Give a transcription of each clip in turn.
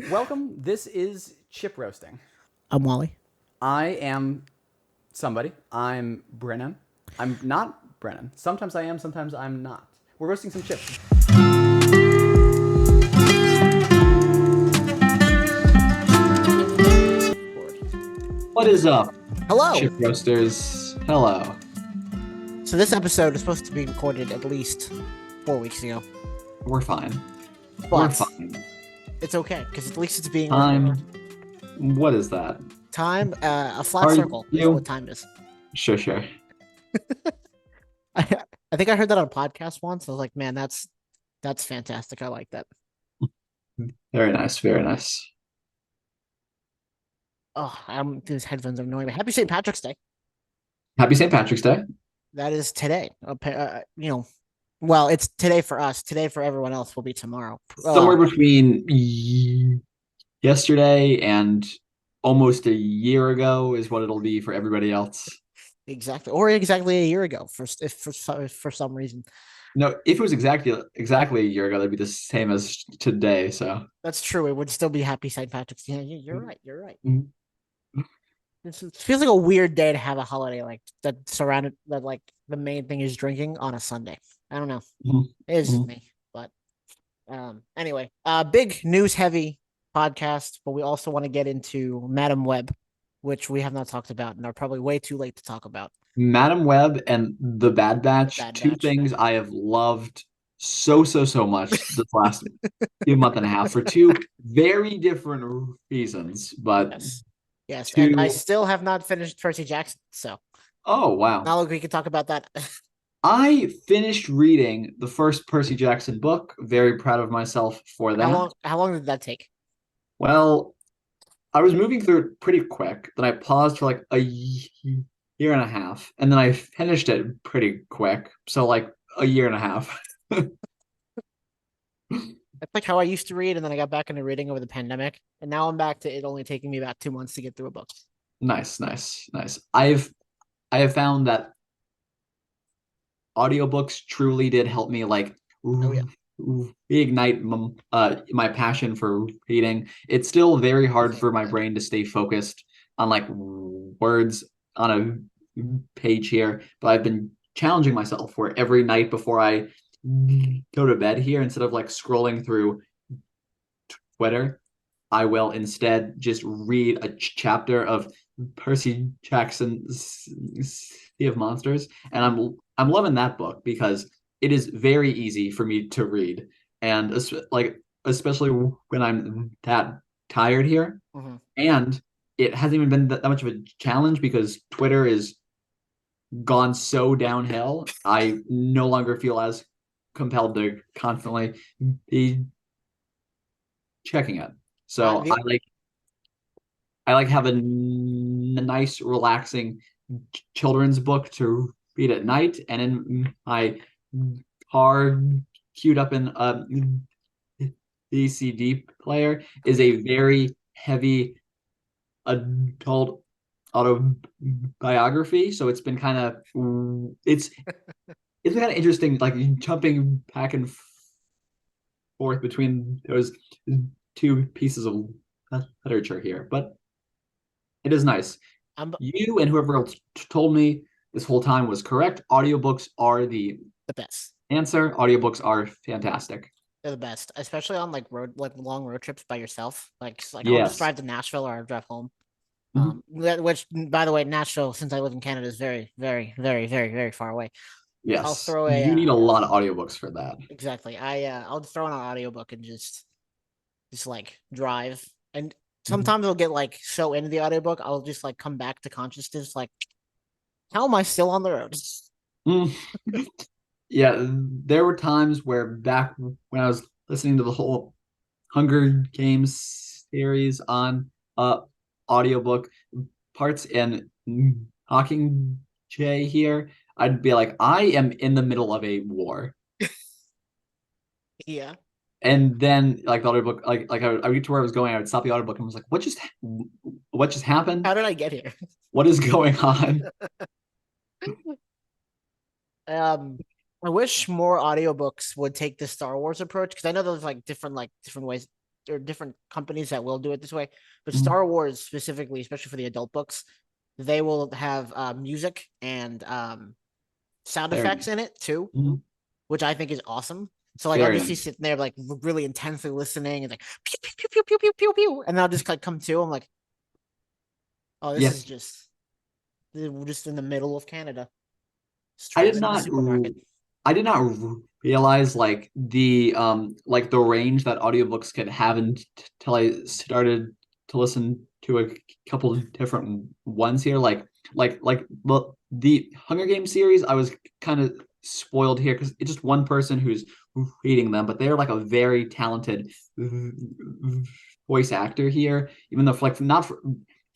Welcome. This is Chip Roasting. I'm Wally. I am somebody. I'm Brennan. I'm not Brennan. Sometimes I am, sometimes I'm not. We're roasting some chips. What is up, Hello. chip roasters? Hello. So this episode is supposed to be recorded at least 4 weeks ago, We're fine. We're but fine. it's okay because at least it's being Time. recorded. What is that? Time, a flat Are circle is you? what time is. Sure. I think I heard that on a podcast once. I was like, man, that's fantastic. I like that. Very nice. Very nice. Oh, these headphones are annoying me. Happy St. Patrick's Day. Happy St. Patrick's Day. That is today. Well, it's today for us. Today for everyone else will be tomorrow. Somewhere between yesterday and almost a year ago is what it'll be for everybody else. Exactly, or exactly a year ago. For some reason. No, if it was exactly a year ago, that'd be the same as today. So That's true. It would still be Happy St. Patrick's Day. Yeah, you're right. You're right. Mhm. It feels like a weird day to have a holiday like that surrounded that like the main thing is drinking on a Sunday. I don't know. It is just Mhm. me, but anyway, big news heavy podcast, but we also want to get into Madam Web, which we have not talked about and are probably way too late to talk about. Madam Web and The Bad Batch, Bad two Batch. things I have loved so much this last month and a half for two very different reasons, but Yes. Yes, and I two still have not finished Percy Jackson, so oh wow. now look, we can talk about that. I finished reading the first Percy Jackson book. Very proud of myself for How that. long? How long did that take? Well, I was moving through it pretty quick. Then I paused for like a year and a half, and then I finished it pretty quick. So like a year and a half. That's like how I used to read, and then I got back into reading over the pandemic, and now I'm back to it only taking me about 2 months to get through a book. Nice. I have found that audiobooks truly did help me like Oh yeah, reignite my passion for reading. It's still very hard for my brain to stay focused on like words on a page here, but I've been challenging myself where every night before I go to bed here, instead of like scrolling through Twitter, I will instead just read a chapter of Percy Jackson's Sea of Monsters, and I'm loving that book because it is very easy for me to read, and like especially when I'm that tired here, mm-hmm. and it hasn't even been that much of a challenge because Twitter is gone so downhill. I no longer feel as compelled to constantly be checking it. So The I like have a nice, relaxing children's book to read at night, and in my car, queued up in a VCD player, is a very heavy adult autobiography. So it's been kind of it's been kind of interesting, like jumping back and forth between those two pieces of literature here, but it is nice. I'm You and whoever else told me this whole time was correct. Audiobooks are the the best. answer. Audiobooks are fantastic. They're the best, especially on like long road trips by yourself. Like I'll just Yes. drive to Nashville or I'll drive home. Mhm. Which by the way, Nashville, since I live in Canada, is very far away. I'll Yes. throw a You need a lot of audiobooks for that. exactly. I'll throw on an audiobook and just like drive. And Mhm. sometimes I'll get like so into the audiobook, I'll just like come back to consciousness, like, how am I still on the road? Mm. Yeah, there were times where back when I was listening to the whole Hunger Games series on uh audiobook parts and Hawking Jay here, I'd be like, I am in the middle of a war. Yeah. And then like the audiobook, I would get to where I was going, I would stop the audiobook and was like, what just happened? How did I get here? What is going on? um I wish more audiobooks would take the Star Wars approach because I know there's like different ways. are different companies that will do it this way, but Mhm. Star Wars specifically, especially for the adult books, they will have music and sound Very effects nice. in it too, Mhm. which I think is awesome. So like I'll Very just be nice. sitting there like really intensely listening and like pew pew pew pew pew pew pew pew, and then I'll just like come to. I'm like, oh, this Yeah, is just we're just in the middle of Canada. Just I did driving to the not. supermarket. I did not realize like the range that audiobooks could have until I started to listen to a couple of different ones here. Well, the Hunger Games series, I was kind of spoiled here because it's just one person who's reading them, but they're like a very talented voice actor here. Even though like not for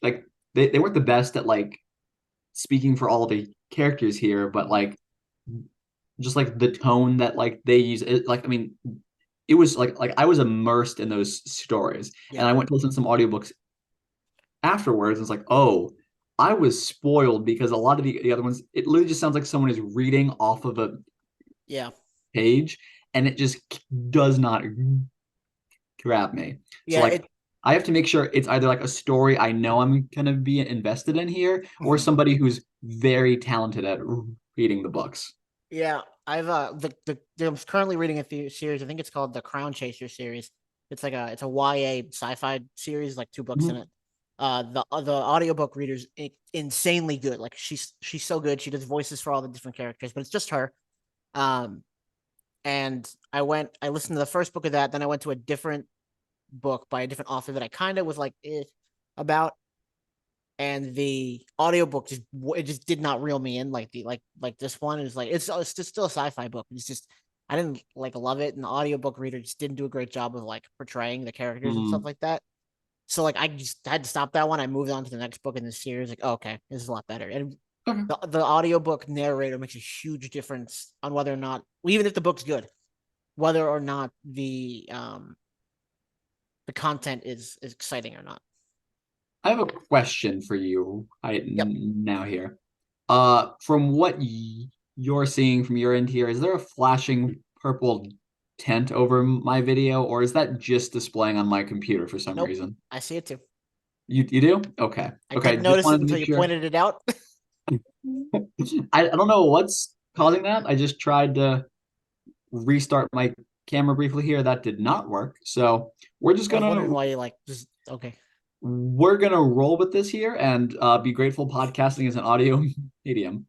like they weren't the best at like speaking for all the characters here, but like just like the tone that like they use it, like I mean it was like I was immersed in those stories, and Yeah. I went to listen to some audiobooks afterwards and it's like, oh, I was spoiled because a lot of the other ones, it literally just sounds like someone is reading off of a Yeah. page, and it just does not grab me. So Yeah. like I have to make sure it's either like a story I know I'm gonna be invested in here, or Mhm. somebody who's very talented at reading the books. Yeah, I've I'm currently reading a series. I think it's called the Crown Chaser series. It's a YA sci-fi series, like two books in Mhm. it. The audiobook reader's insanely good. Like she's so good. She does voices for all the different characters, but it's just her. Um, and I listened to the first book of that, then I went to a different book by a different author that I kind of was like about, and the audiobook just did not reel me in like this one is like it's just still a sci-fi book. It's just I didn't like love it, and the audiobook reader just didn't do a great job of like portraying the characters and stuff Mm. like that. So like I just had to stop that one. I moved on to the next book in the series. Like, oh, okay, this is a lot better. And Okay. the audiobook narrator makes a huge difference on whether or not, well, even if the book's good, whether or not the content is exciting or not. I have a question for you Yep. now here. From what you're seeing from your end here, is there a flashing purple tint over my video, or is that just displaying on my computer for some Nope. reason? I see it too. You do? Okay. I Okay. didn't Just notice it wanted to until make you sure. pointed it out. I don't know what's causing that. I just tried to restart my camera briefly here. That did not work. So we're just I was wondering gonna why you like just okay. we're gonna roll with this here and be grateful podcasting is an audio medium.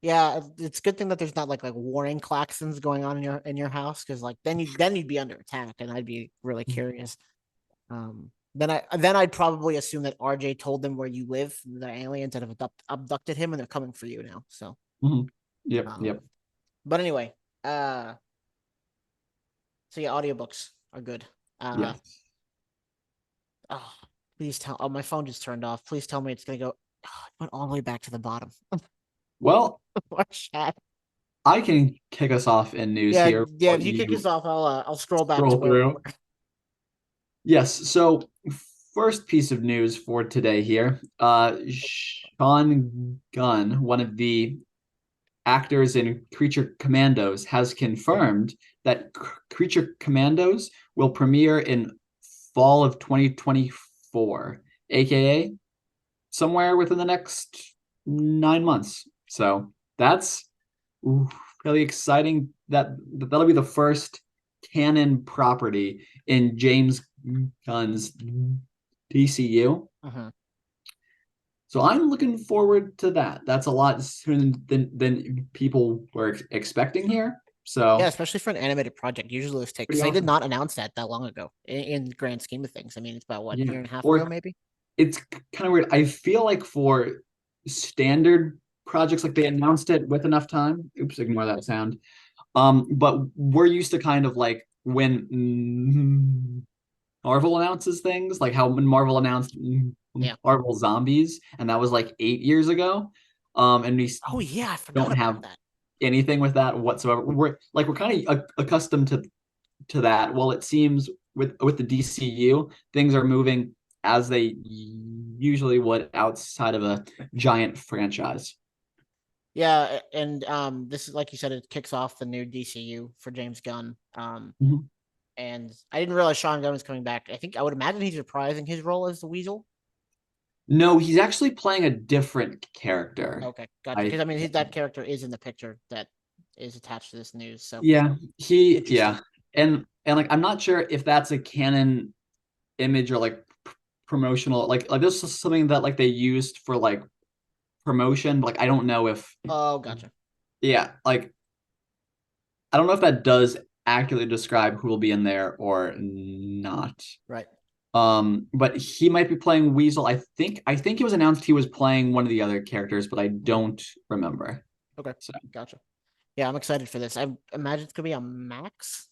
Yeah, it's a good thing that there's not like warning klaxons going on in your house, because like then you'd be under attack, and I'd be really curious. Then I'd probably assume that RJ told them where you live, the aliens that have abducted him, and they're coming for you now. So Mhm. Yep, um, yep, but anyway, so yeah, audiobooks are good. Uh, yes. oh, please tell. Oh, my phone just turned off. Please tell me it's gonna go. Oh, it went all the way back to the bottom. Well, Or chat. I can kick us off in news Yeah, here yeah. while If you kick us you off, I'll scroll back to scroll where we through. were. Yes, so first piece of news for today here. Sean Gunn, one of the actors in Creature Commandos, has confirmed that Creature Commandos will premiere in fall of 2024, aka somewhere within the next 9 months. So that's really exciting. That'll be the first canon property in James Gunn's DCU. Mhm. So I'm looking forward to that. That's a lot sooner than people were expecting here. Yeah, So especially for an animated project. Usually those take, pretty because they did awesome. not announce that long ago in the grand scheme of things. I mean, it's about what, Yeah. year and a half ago, Or maybe? it's kind of weird. I feel like for standard projects, like they announced it with enough time. Oops, ignore that sound. But we're used to kind of like when Marvel announces things, like how when Marvel announced Yeah. Marvel Zombies, and that was like 8 years ago. And we Oh yeah, I forgot don't about have that. anything with that whatsoever. We're kind of accustomed to that. Well, it seems with the DCU, things are moving as they usually would outside of a giant franchise. Yeah, and this is like you said, it kicks off the new DCU for James Gunn. Mhm. and I didn't realize Sean Gunn was coming back. I would imagine he's reprising his role as the Weasel. No, he's actually playing a different character. Okay, gotcha. I Because I mean, that character is in the picture that is attached to this news. So Yeah, interesting. and like I'm not sure if that's a canon image or like promotional, like this is something that like they used for like promotion. But, like I don't know if Oh, gotcha. yeah, like I don't know if that does accurately describe who will be in there or not. Right. But he might be playing Weasel. I think it was announced he was playing one of the other characters, but I don't remember. Okay, So gotcha. Yeah, I'm excited for this. I imagine it's gonna be a max.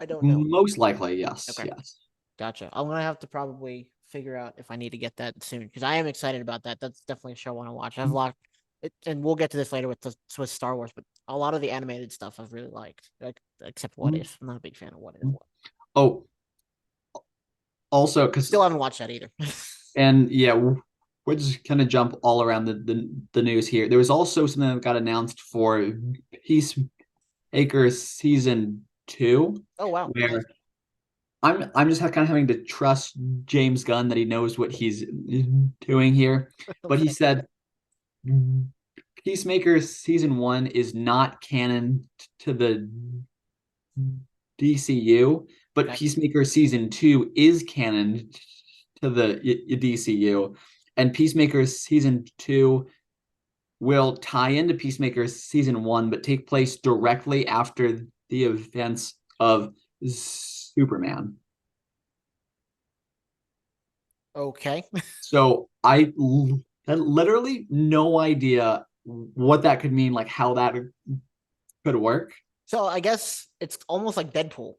I don't know. most likely, yes, Okay, yes. gotcha. I'm gonna have to probably figure out if I need to get that soon because I am excited about that. That's definitely a show I want to watch. I've locked it, and we'll get to this later with Star Wars, but a lot of the animated stuff I've really liked, like except What If. I'm not a big fan of What If. Oh, also because Still haven't watched that either. and yeah, we're just gonna jump all around the news here. There was also something that got announced for Peacemaker season 2, Oh wow, where nice. I'm just kind of having to trust James Gunn that he knows what he's doing here. But he Okay. said Peacemaker season 1 is not canon to the DCU, but Okay. Peacemaker season 2 is canon to the DCU, and Peacemaker season 2 will tie into Peacemaker season 1, but take place directly after the events of Superman. Okay. So I had literally no idea what that could mean, like how that could work. So I guess it's almost like Deadpool.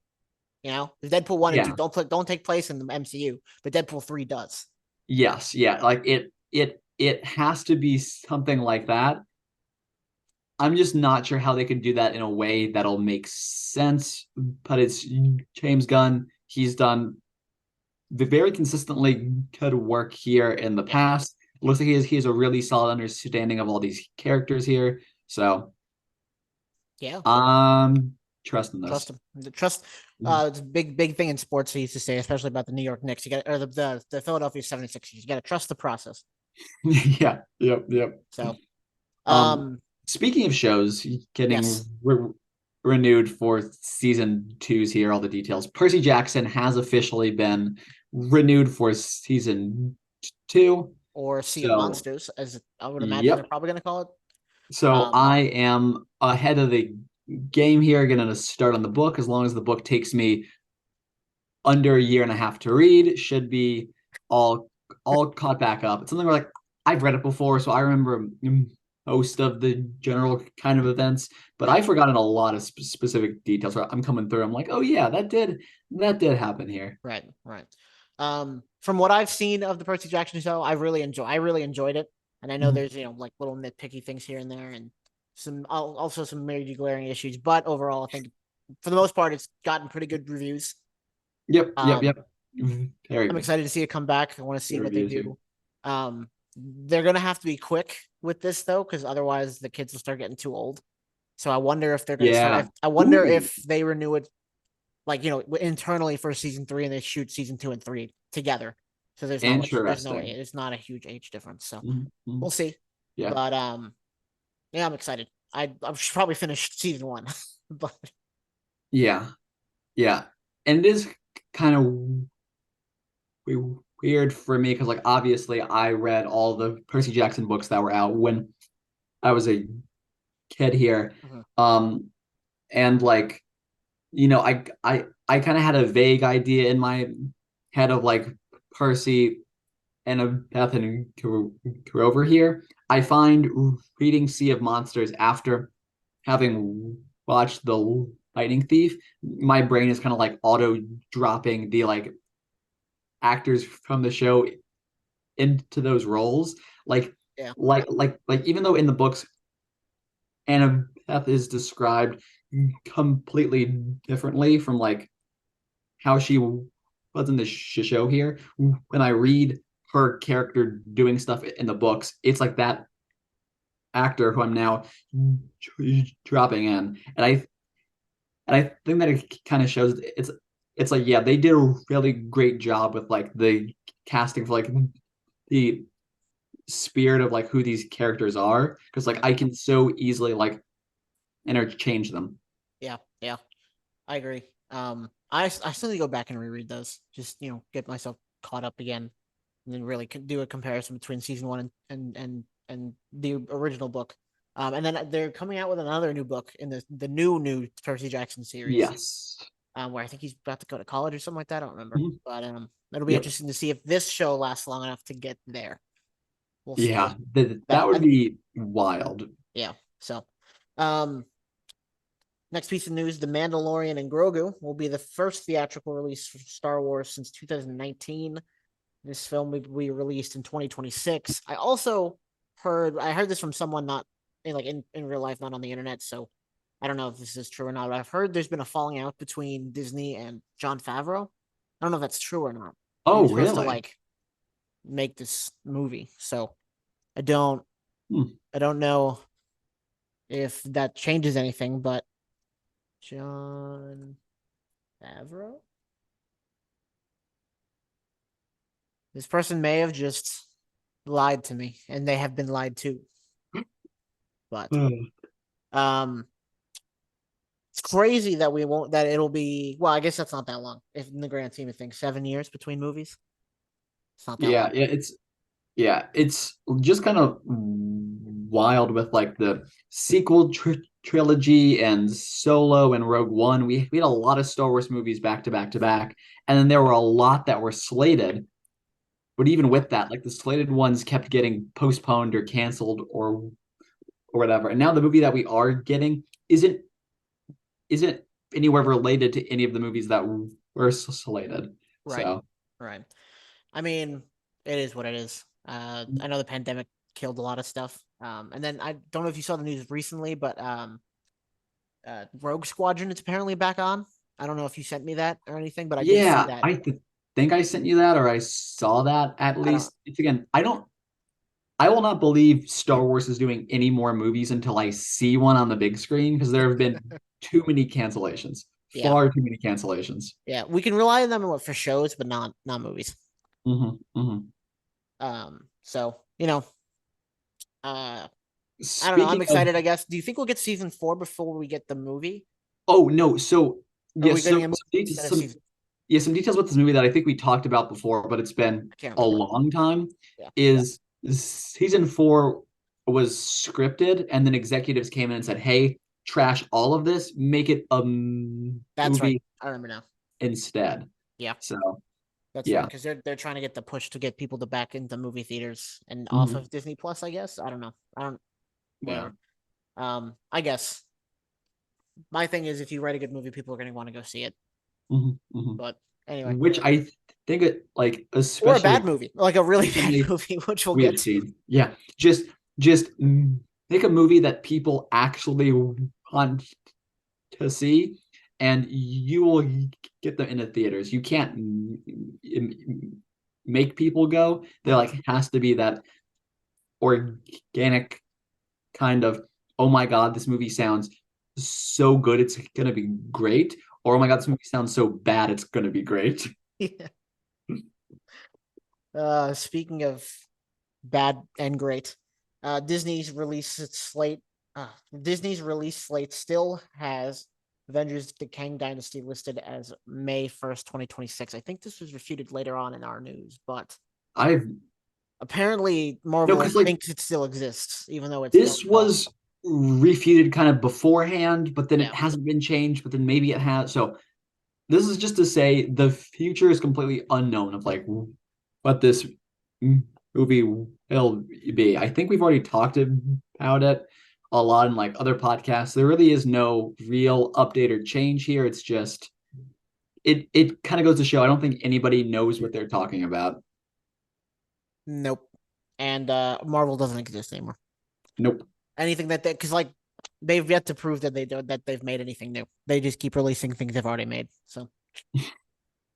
You know, Deadpool 1 and 2 Yeah. don't take place in the MCU, but Deadpool 3 does. Yes. Yeah. Like it has to be something like that. I'm just not sure how they can do that in a way that'll make sense. But it's James Gunn. He's done the very consistently good work here in the Yeah. past. It looks like he has a really solid understanding of all these characters here. So Yeah. I'm trusting Trust this. him. Trust. It's a big thing in sports. He used to say, especially about the New York Knicks. You got or the Philadelphia 76ers. You got to trust the process. Yeah. Yep. Yep. So, Um, um, speaking of shows getting yes. renewed for season 2s here, all the details. Percy Jackson has officially been renewed for season 2. Or Sea of So, Monsters, as I would imagine they're yep. probably going to call it. So Um, I am ahead of the game here, going to start on the book. As long as the book takes me under a year and a half to read, should be all all caught back up. It's something where like I've read it before, so I remember most of the general kind of events, but right. I've forgotten a lot of specific details. So I'm coming through. I'm like, oh yeah, that did happen here. Right. Right. From what I've seen of the Percy Jackson show, I really enjoyed it. And I know Mhm. there's, like little nitpicky things here and there and also some major glaring issues, but overall, I think for the most part, it's gotten pretty good reviews. Yep, yep, Um, yep. Very I'm good. excited to see it come back. I want to see Good what they reviews here. do. They're gonna have to be quick with this though, because otherwise the kids will start getting too old. So I wonder if they're gonna start. Yeah. I wonder Ooh, if they renew it, like internally for season 3, and they shoot season 2 and 3 together. So interesting. it's not a huge age difference. So Mhm. we'll see. Yeah. But yeah, I'm excited. I should probably finish season 1, but Yeah. Yeah. And it is kind of weird for me because like obviously I read all the Percy Jackson books that were out when I was a kid here. Mhm. Um and like I kind of had a vague idea in my head of like Percy and Beth and Grover here. I find reading Sea of Monsters after having watched The Lightning Thief, my brain is kind of like auto dropping the like actors from the show into those roles. Like, Yeah, even though in the books Annabeth is described completely differently from like how she was in the show here, when I read her character doing stuff in the books, it's like that actor who I'm now dropping in, and And I think that it kind of shows it's like, yeah, they did a really great job with like the casting for like the spirit of like who these characters are. Because like I can so easily like interchange them. Yeah, yeah, I agree. I still need to go back and reread those. Just get myself caught up again, and then really do a comparison between season one and the original book. And then they're coming out with another new book in the new Percy Jackson series. Yes. Where I think he's about to go to college or something like that. I don't remember, Mhm. but it'll be Yep. interesting to see if this show lasts long enough to get there. We'll see. Yeah, That that would and be wild. yeah. So, um, next piece of news: The Mandalorian and Grogu will be the first theatrical release for Star Wars since 2019. This film will be released in 2026. I heard this from someone not in real life, not on the internet. So I don't know if this is true or not. But I've heard there's been a falling out between Disney and Jon Favreau. I don't know if that's true or not. He Oh, was supposed to really? make this movie, so I don't Hmm. I don't know if that changes anything. But Jon Favreau, this person may have just lied to me, and they have been lied to. But Hmm. um, it's crazy that we won't. That it'll be. Well, I guess that's not that long. If in the grand scheme of things, 7 years between movies, it's not that Yeah, long. it's just kind of wild with like the sequel trilogy and Solo and Rogue One. We had a lot of Star Wars movies back to back to back, and then there were a lot that were slated. But even with that, like the slated ones kept getting postponed or canceled or whatever. And now the movie that we are getting isn't anywhere related to any of the movies that were slated. Right, So right. I mean, it is what it is. I know the pandemic killed a lot of stuff. And then I don't know if you saw the news recently, but Rogue Squadron is apparently back on. I don't know if you sent me that or anything, but I did see yeah, that. think I sent you that or I saw that at I don't. least. It's again, I will not believe Star Wars is doing any more movies until I see one on the big screen because there have been too many cancellations. Yeah, Far too many cancellations. yeah. We can rely on them for shows, but not movies. Hmm. So uh, I don't know. I'm Speaking of, excited. I guess. Do you think we'll get season 4 before we get the movie? oh no, so Or are yes, we getting a movie instead of season? yeah, some details about this movie that I think we talked about before, but it's been I can't a remember. long time. Yeah, Is season 4 was scripted, and then executives came in and said, "Hey, trash all of this, make it a that's right. movie I remember now. instead." Yeah. So That's right, yeah. because they're trying to get the push to get people to back into movie theaters and off Mhm. of Disney Plus. I guess I don't know. I don't Yeah. whatever. I guess my thing is if you write a good movie, people are going to want to go see it. Mhm. Mhm. But anyway, Which I think it like or a bad especially movie, like a really bad recently movie, which we'll we get have to. seen. Yeah, just make a movie that people actually want to see, and you will get them into theaters. You can't make people go. There Mhm. like has to be that organic kind of, oh my god, this movie sounds so good, it's gonna be great, or oh my Yeah. god, this movie sounds so bad, it's gonna be great. Yeah. Speaking of bad and great, Disney's release slate. Disney's release slate still has Avengers: The Kang Dynasty listed as May 1st, 2026. I think this was refuted later on in our news, but I've apparently no, Marvel because like thinks it still exists, even though it's still this called. was refuted kind of beforehand, but then Yeah, it hasn't been changed, but then maybe it has. So this is just to say the future is completely unknown of like what this movie will be. I think we've already talked about it a lot in like other podcasts. There really is no real update or change here. It's just it kind of goes to show I don't think anybody knows what they're talking about. nope. And Marvel doesn't exist anymore. Nope. Anything that because they've yet to prove that they've made anything new. They just keep releasing things they've already made. So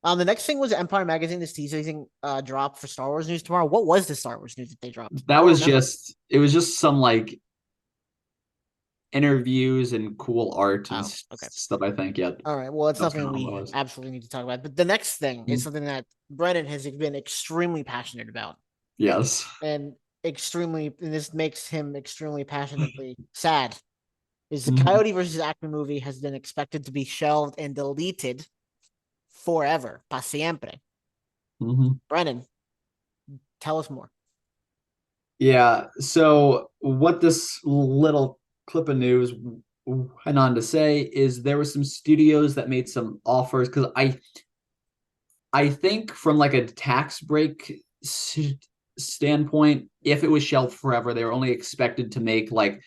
the next thing was Empire Magazine is teasing drop for Star Wars news tomorrow. What was the Star Wars news that they dropped? I That don't was remember. just it was just some like interviews and cool art and okay. stuff. I think. Yeah. All right. Well, it's That's something kind of what it we was. absolutely need to talk about. But the next thing is Mhm. something that Brennan has been extremely passionate about, Yes. and this makes him extremely passionately sad. Is the Mhm. Coyote versus Acme movie has been expected to be shelved and deleted forever, pa siempre. Mhm. Brennan, tell us more. Yeah. So what this little clip of news went on to say is there were some studios that made some offers because I think from like a tax break standpoint, if it was shelved forever, they were only expected to make like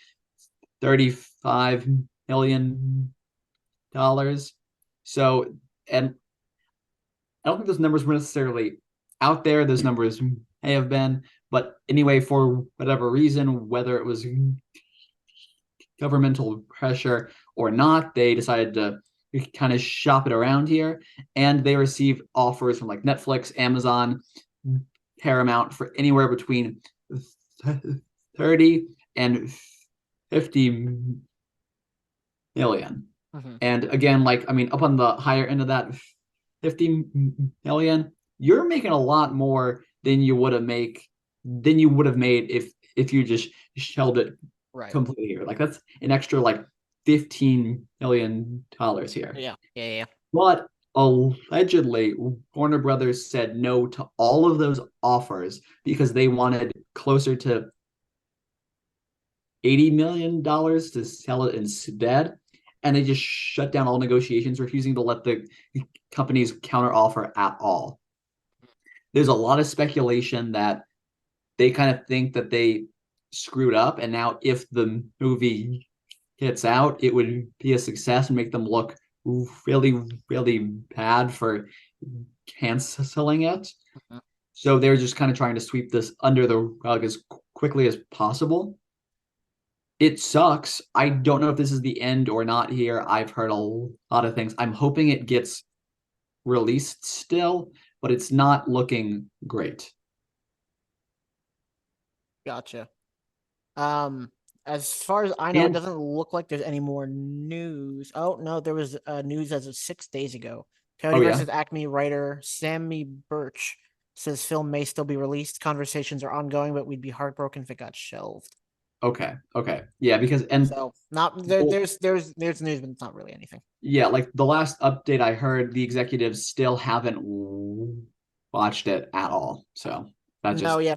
$35 million. So, and I don't think those numbers were necessarily out there. Those numbers may have been, but anyway, for whatever reason, whether it was governmental pressure or not, they decided to kind of shop it around here, and they received offers from like Netflix, Amazon, Paramount for anywhere between 30 and 50 million. Mm-hmm. And again, like I mean, up on the higher end of that 50 million, you're making a lot more than you would have made if you just shelled it Right. completely here. Like that's an extra like $15 million here. Yeah. But allegedly, Warner Brothers said no to all of those offers because they wanted closer to $80 million to sell it instead. And they just shut down all negotiations, refusing to let the companies counteroffer at all. There's a lot of speculation that they kind of think that they screwed up, and now if the movie hits out, it would be a success and make them look really, really bad for canceling it. Mm-hmm. So they're just kind of trying to sweep this under the rug as quickly as possible. It sucks. I don't know if this is the end or not here. I've heard a lot of things. I'm hoping it gets released still, but it's not looking great. Gotcha. Um, as far as I know, it And doesn't look like there's any more news. Oh no, there was news as of 6 days ago. Coyote oh yeah, versus Acme writer Sammy Birch says film may still be released. Conversations are ongoing, but we'd be heartbroken if it got shelved. okay, yeah, because So not there. well, There's news, but it's not really anything. yeah, like the last update I heard, the executives still haven't watched it at all. So that No, just yeah,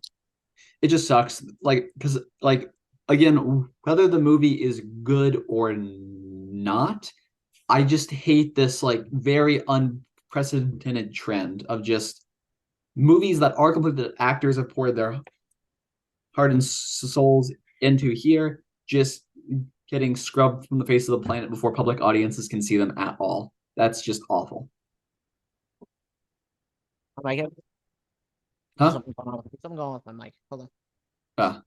it just sucks. Like because like again, whether the movie is good or not, I just hate this like very unprecedented trend of just movies that are complete that actors have poured their heart and souls into here just getting scrubbed from the face of the planet before public audiences can see them at all. That's just awful. my mic. Huh? Something going on with my mic. Hold on. Ah,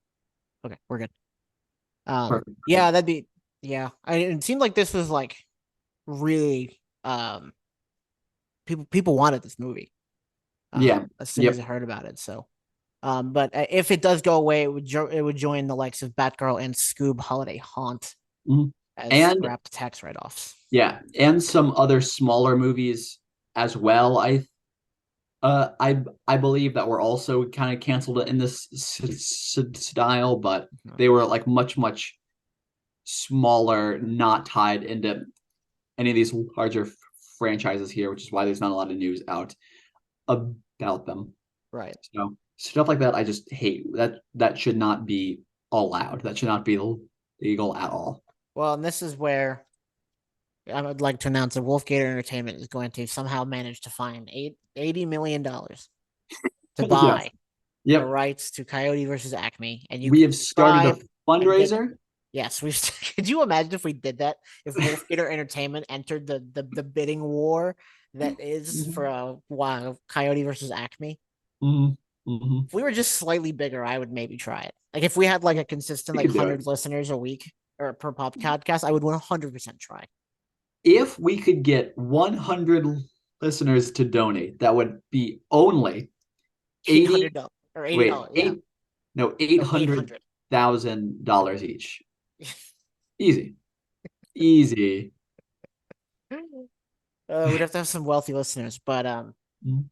Okay, we're good. perfect. Yeah, that'd be yeah. It seemed like this was like really people wanted this movie. Yeah. As soon as Yep. I heard about it. So, but if it does go away, it would join the likes of Batgirl and Scoob Holiday Haunt Mhm. as And scrapped tax write offs. yeah, and some other smaller movies as well. I believe that were also kind of canceled in this style, but they were like much smaller, not tied into any of these larger franchises here, which is why there's not a lot of news out about them. Right. So stuff like that, I just hate. That should not be allowed. That should not be legal at all. Well, and this is where I would like to announce that Wolfgator Entertainment is going to somehow manage to find $80 million to Yes. buy the Yep. rights to Coyote versus Acme, and you We can have started a subscribe and get. fundraiser. Yes, we. Could you imagine if we did that? If Wolfgator Entertainment entered the bidding war that is for a wow Coyote versus Acme? Mhm. Mhm. If we were just slightly bigger, I would maybe try it. Like if we had like a consistent We like could do it. 100 listeners a week or per podcast, I would 100% try. If we could get 100 listeners to donate, that would be only 80, $800 or $80. wait, Yeah, eight, no, eight no, hundred 800. thousand dollars each. Easy. Easy. We'd have to have some wealthy listeners, but Mhm.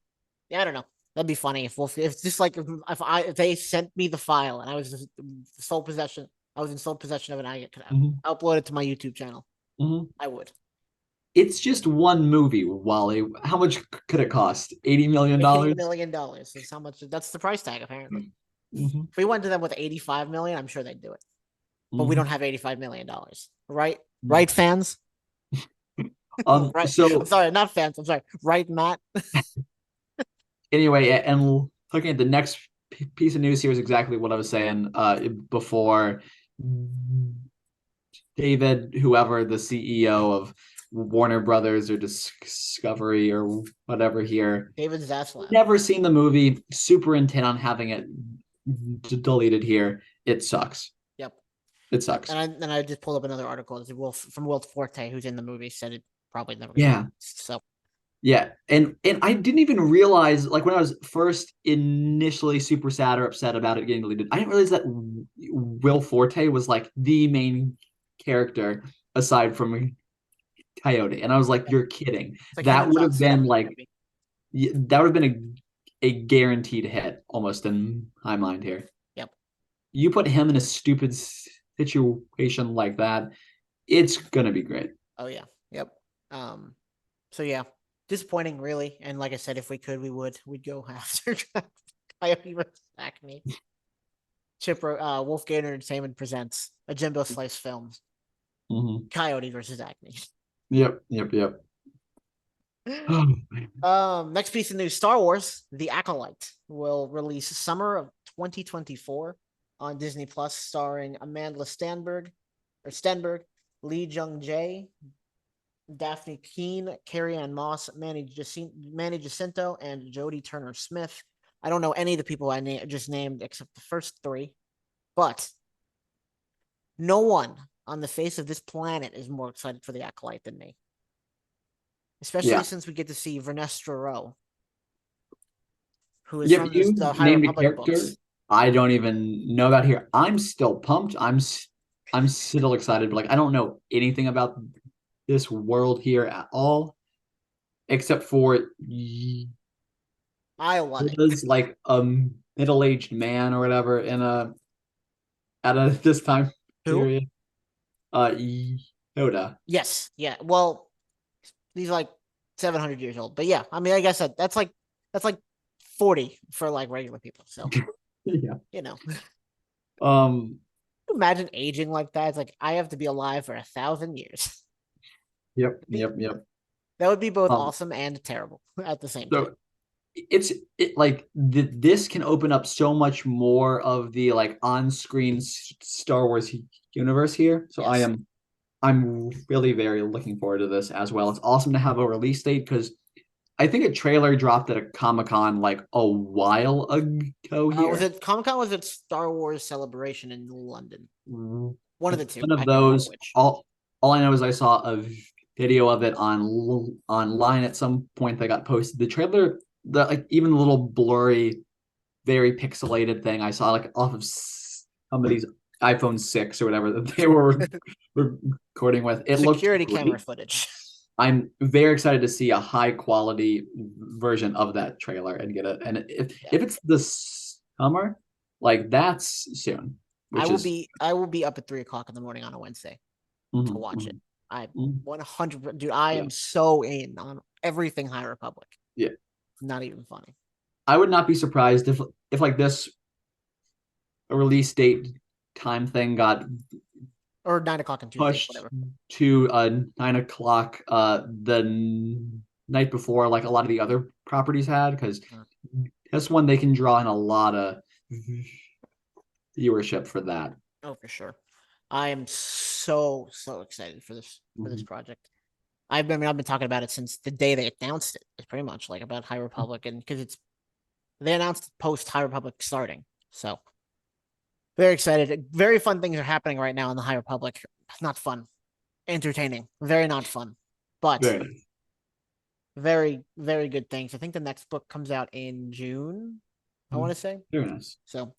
yeah, I don't know. That'd be funny if just like if they sent me the file and I was just sole possession, I was in sole possession of it, and I could Mhm. upload it to my YouTube channel. Mhm. I would. It's just one movie, Wally. How much could it cost? $80 million? $80 million is how much. That's the price tag, apparently. Mhm. If we went to them with 85 million, I'm sure they'd do it. But we Mhm. don't have $85 million, right? Mhm. Right, fans? Right. I'm So sorry, not fans. I'm sorry. Right, Matt? anyway, and looking at the next piece of news here is exactly what I was saying before. David, whoever the CEO of Warner Brothers or Discovery or whatever here, David Zaslav. never seen the movie, super intent on having it deleted here. It sucks. Yep. It sucks. And I just pulled up another article from Will Forte, who's in the movie, said it probably never gonna be Yeah. released. So Yeah. And I didn't even realize, like when I was first initially super sad or upset about it getting deleted, I didn't realize that Will Forte was like the main character aside from Coyote. And I was like, you're kidding. it's like him That and would John have been Cena. like that would have been a guaranteed hit almost in my mind here. Yep. You put him in a stupid situation like that, it's gonna be great. Oh yeah. Yep. So yeah. Disappointing, really. And like I said, if we could, we'd go after Coyote versus Acme. Wolfgang Entertainment presents a Jimbo Slice Films Mm-hmm. Coyote versus Acme. Yep, yep, yep. Next piece of news: Star Wars: The Acolyte will release summer of 2024 on Disney Plus, starring Amanda Stenberg, Lee Jung Jae, Daphne Keane, Carrie Ann Moss, Manny Jacinto, and Jodie Turner Smith. I don't know any of the people I just named except the first three, but no one on the face of this planet is more excited for The Acolyte than me. Especially Yeah. since we get to see Vernestra Rowe, who is Yep, from you the High named a Republic character books. I don't even know about here. I'm still pumped. I'm still excited, but like I don't know anything about this world here at all, except for I love it. was like a middle-aged man or whatever in a at a this time Who? period. Yoda. Yes. Yeah. Well, he's like 700 years old, but yeah. I mean, I guess that's like 40 for like regular people. So Yeah. you know, Um. imagine aging like that. It's like I have to be alive for 1,000 years. Yep. Yep. Yep. That would be both Um. awesome and terrible at the same time. So it like this can open up so much more of the like on-screen Star Wars universe here. So Yes. I'm really very looking forward to this as well. It's awesome to have a release date because I think a trailer dropped at a Comic-Con like a while ago Was here. it Comic Con? Was it Star Wars Celebration in London? One of the two. One I of can't remember those. which. All I know is I saw a video of it online at some point that got posted. The trailer, the like even the little blurry, very pixelated thing I saw like off of somebody's iPhone 6 or whatever that they were recording with. It looked Security camera great. footage. I'm very excited to see a high quality version of that trailer and get it. And if it's this summer, like that's soon, I which will is be I will be up at 3 o'clock in the morning on a Wednesday to mhm, watch it. mhm, I mhm. 100, dude. I Yeah, am so in on everything High Republic. yeah. Not even funny. I would not be surprised if like this a release date time thing got Or 9 o'clock on Tuesdays, pushed whatever. to 9 o'clock the night before like a lot of the other properties had because Uh, this one they can draw in a lot of viewership for that. Oh, for sure. I am so excited for this Mhm. project. I've been talking about it since the day they announced it. It's pretty much like about High Republic, and because they announced post High Republic starting. So very excited. Very fun things are happening right now in the High Republic. Not fun, entertaining, very not fun, but Very nice. very good things. I think the next book comes out in June. I want to say. Very nice. So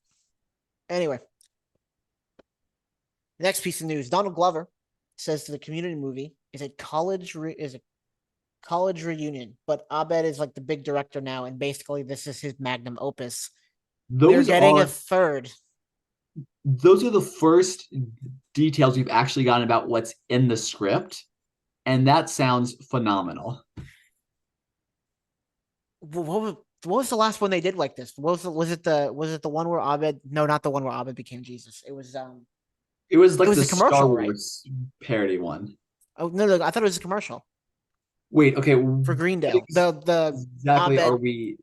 anyway, next piece of news: Donald Glover says the Community movie is a college reunion, but Abed is like the big director now, and basically this is his magnum opus. We're Those getting a are third. those are the first details we've actually gotten about what's in the script, and that sounds phenomenal. What was the last one they did like this? Was it the one where Abed? No, not the one where Abed became Jesus. It was It like was the a Star commercial, right? Wars parody one. Oh no, I thought it was a commercial Wait, okay, for what Greendale. The exactly are Abed. we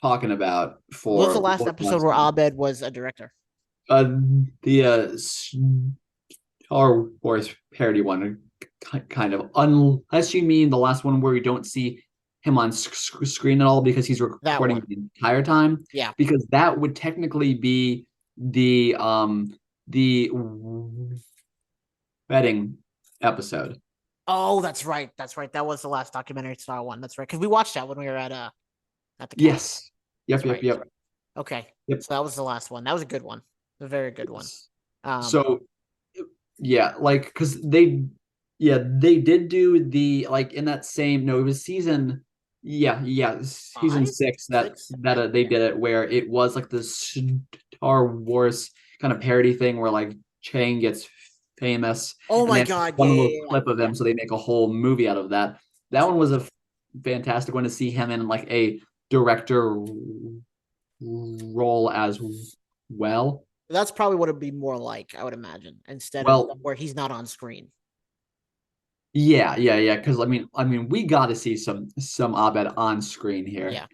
talking about What was the for last what episode last where one? Abed was a director? Uh, the Star Wars parody one, kind of. Unless you mean the last one where we don't see him on screen at all because he's That recording one. the entire time, Yeah. because that would technically be the wedding episode. Oh, that's right. That's right. That was the last documentary style one. That's right. Because we watched that when we were at the cabin. Yes. That's Yep. Yep. right. Yep. Okay. Yep. So that was the last one. That was a good one. A very good one. Um, So yeah, like because they did do the like in that same no, it was season season five, six six. that they did it where it was like the Star Wars kind of parody thing where like Chang gets famous Oh and my then God. one Yeah, little yeah, yeah, clip of yeah. him, so they make a whole movie out of that. That one True. was a fantastic one to see him in like a director role as well. That's probably what it'd be more like, I would imagine, instead of Well, where he's not on screen. yeah. Because we got to see some Abed on screen here. Yeah.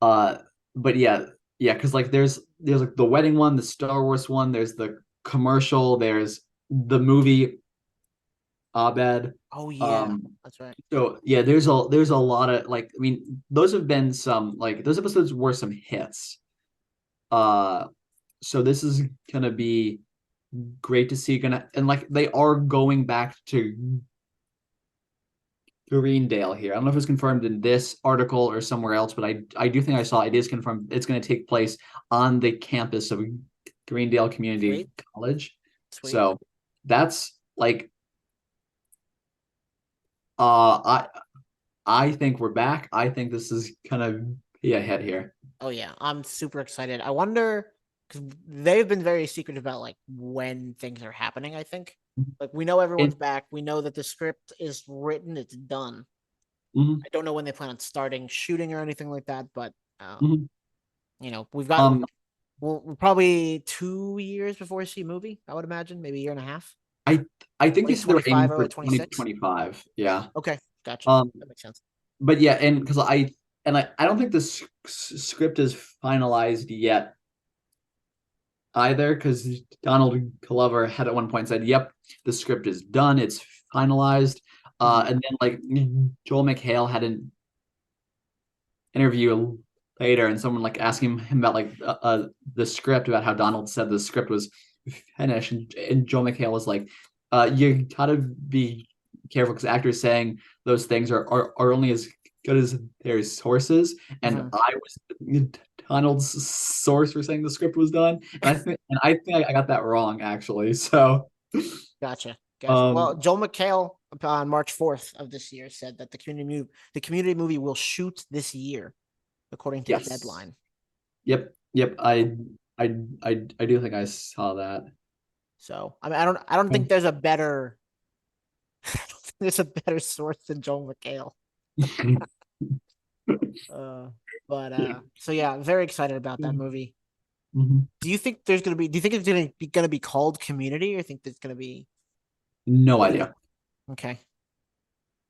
Uh, but yeah. Because like there's like the wedding one, the Star Wars one. There's the commercial. There's the movie Abed. Oh yeah. Um, That's right. so yeah, there's a lot of like those have been some like those episodes were some hits. Uh, so this is gonna be great to see. Gonna and like they are going back to Greendale here. I don't know if it's confirmed in this article or somewhere else, but I do think I saw it is confirmed. It's going to take place on the campus of Greendale Community Sweet. College. Sweet. So that's like uh I think we're back. I think this is gonna be a hit here. Oh yeah. I'm super excited. I wonder because they've been very secretive about like when things are happening, I think. Like we know everyone's And back. We know that the script is written, it's done. mhm, I don't know when they plan on starting shooting or anything like that, but mhm. we've got um we're probably 2 years before we see a movie, I would imagine, maybe a year and a half. I I think they Late said they were 25, aiming for early 26. 2025. Yeah. Okay, gotcha. Um That makes sense. but yeah, and because I don't think the script is finalized yet either because Donald Glover had at one point said, "Yep, the script is done, it's finalized." Mhm. And then like Joel McHale had an interview later, and someone like asking him about like the script about how Donald said the script was finished, and Joel McHale was like, "You gotta be careful because actors saying those things are only as good as their sources, and Mhm. I was Donald's source for saying the script was done, and I think I got that wrong actually. So, Gotcha. Gotcha. Well, um, Joel McHale on March 4th of this year said that the community movie will shoot this year, according to yes, Deadline. yep, So, I do think I saw that. so I mean, I don't think there's a better I don't think there's a better source than Joel McHale. Uh, but Yeah. so yeah, very excited about that Mhm. movie. Mhm. Do you think it's gonna be called Community, or you think it's gonna be No idea. okay?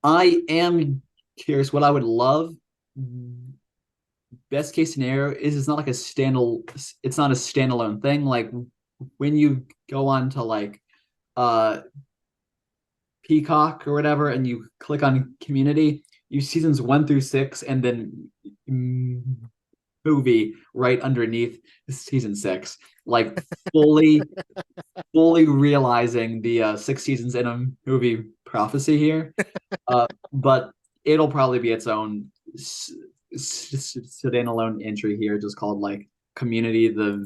I am curious. What I would love, best case scenario, is it's not like a standalone. It's not a standalone thing. Like when you go on to like uh Peacock or whatever, and you click on Community, you seasons 1 through 6, and then mm, movie right underneath season 6. Like fully, fully realizing the 6 seasons in a movie prophecy here. But it'll probably be its own standalone entry here, just called like Community the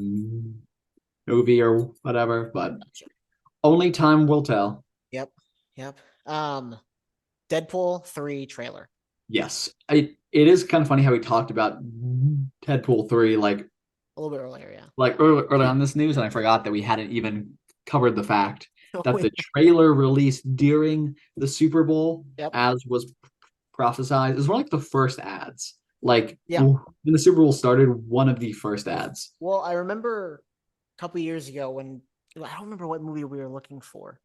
movie or whatever. But Gotcha. only time will tell. Yep. Yep. Deadpool 3 trailer. Yes. It is kind of funny how we talked about Deadpool 3 A little bit earlier, yeah. early on this news, and I forgot that we hadn't even covered the fact that the Yep. trailer released during the Super Bowl, as was prophesized, is one of like the first ads. Like Yeah. when the Super Bowl started, one of the first ads. Well, I remember a couple years ago when I don't remember what movie we were looking for.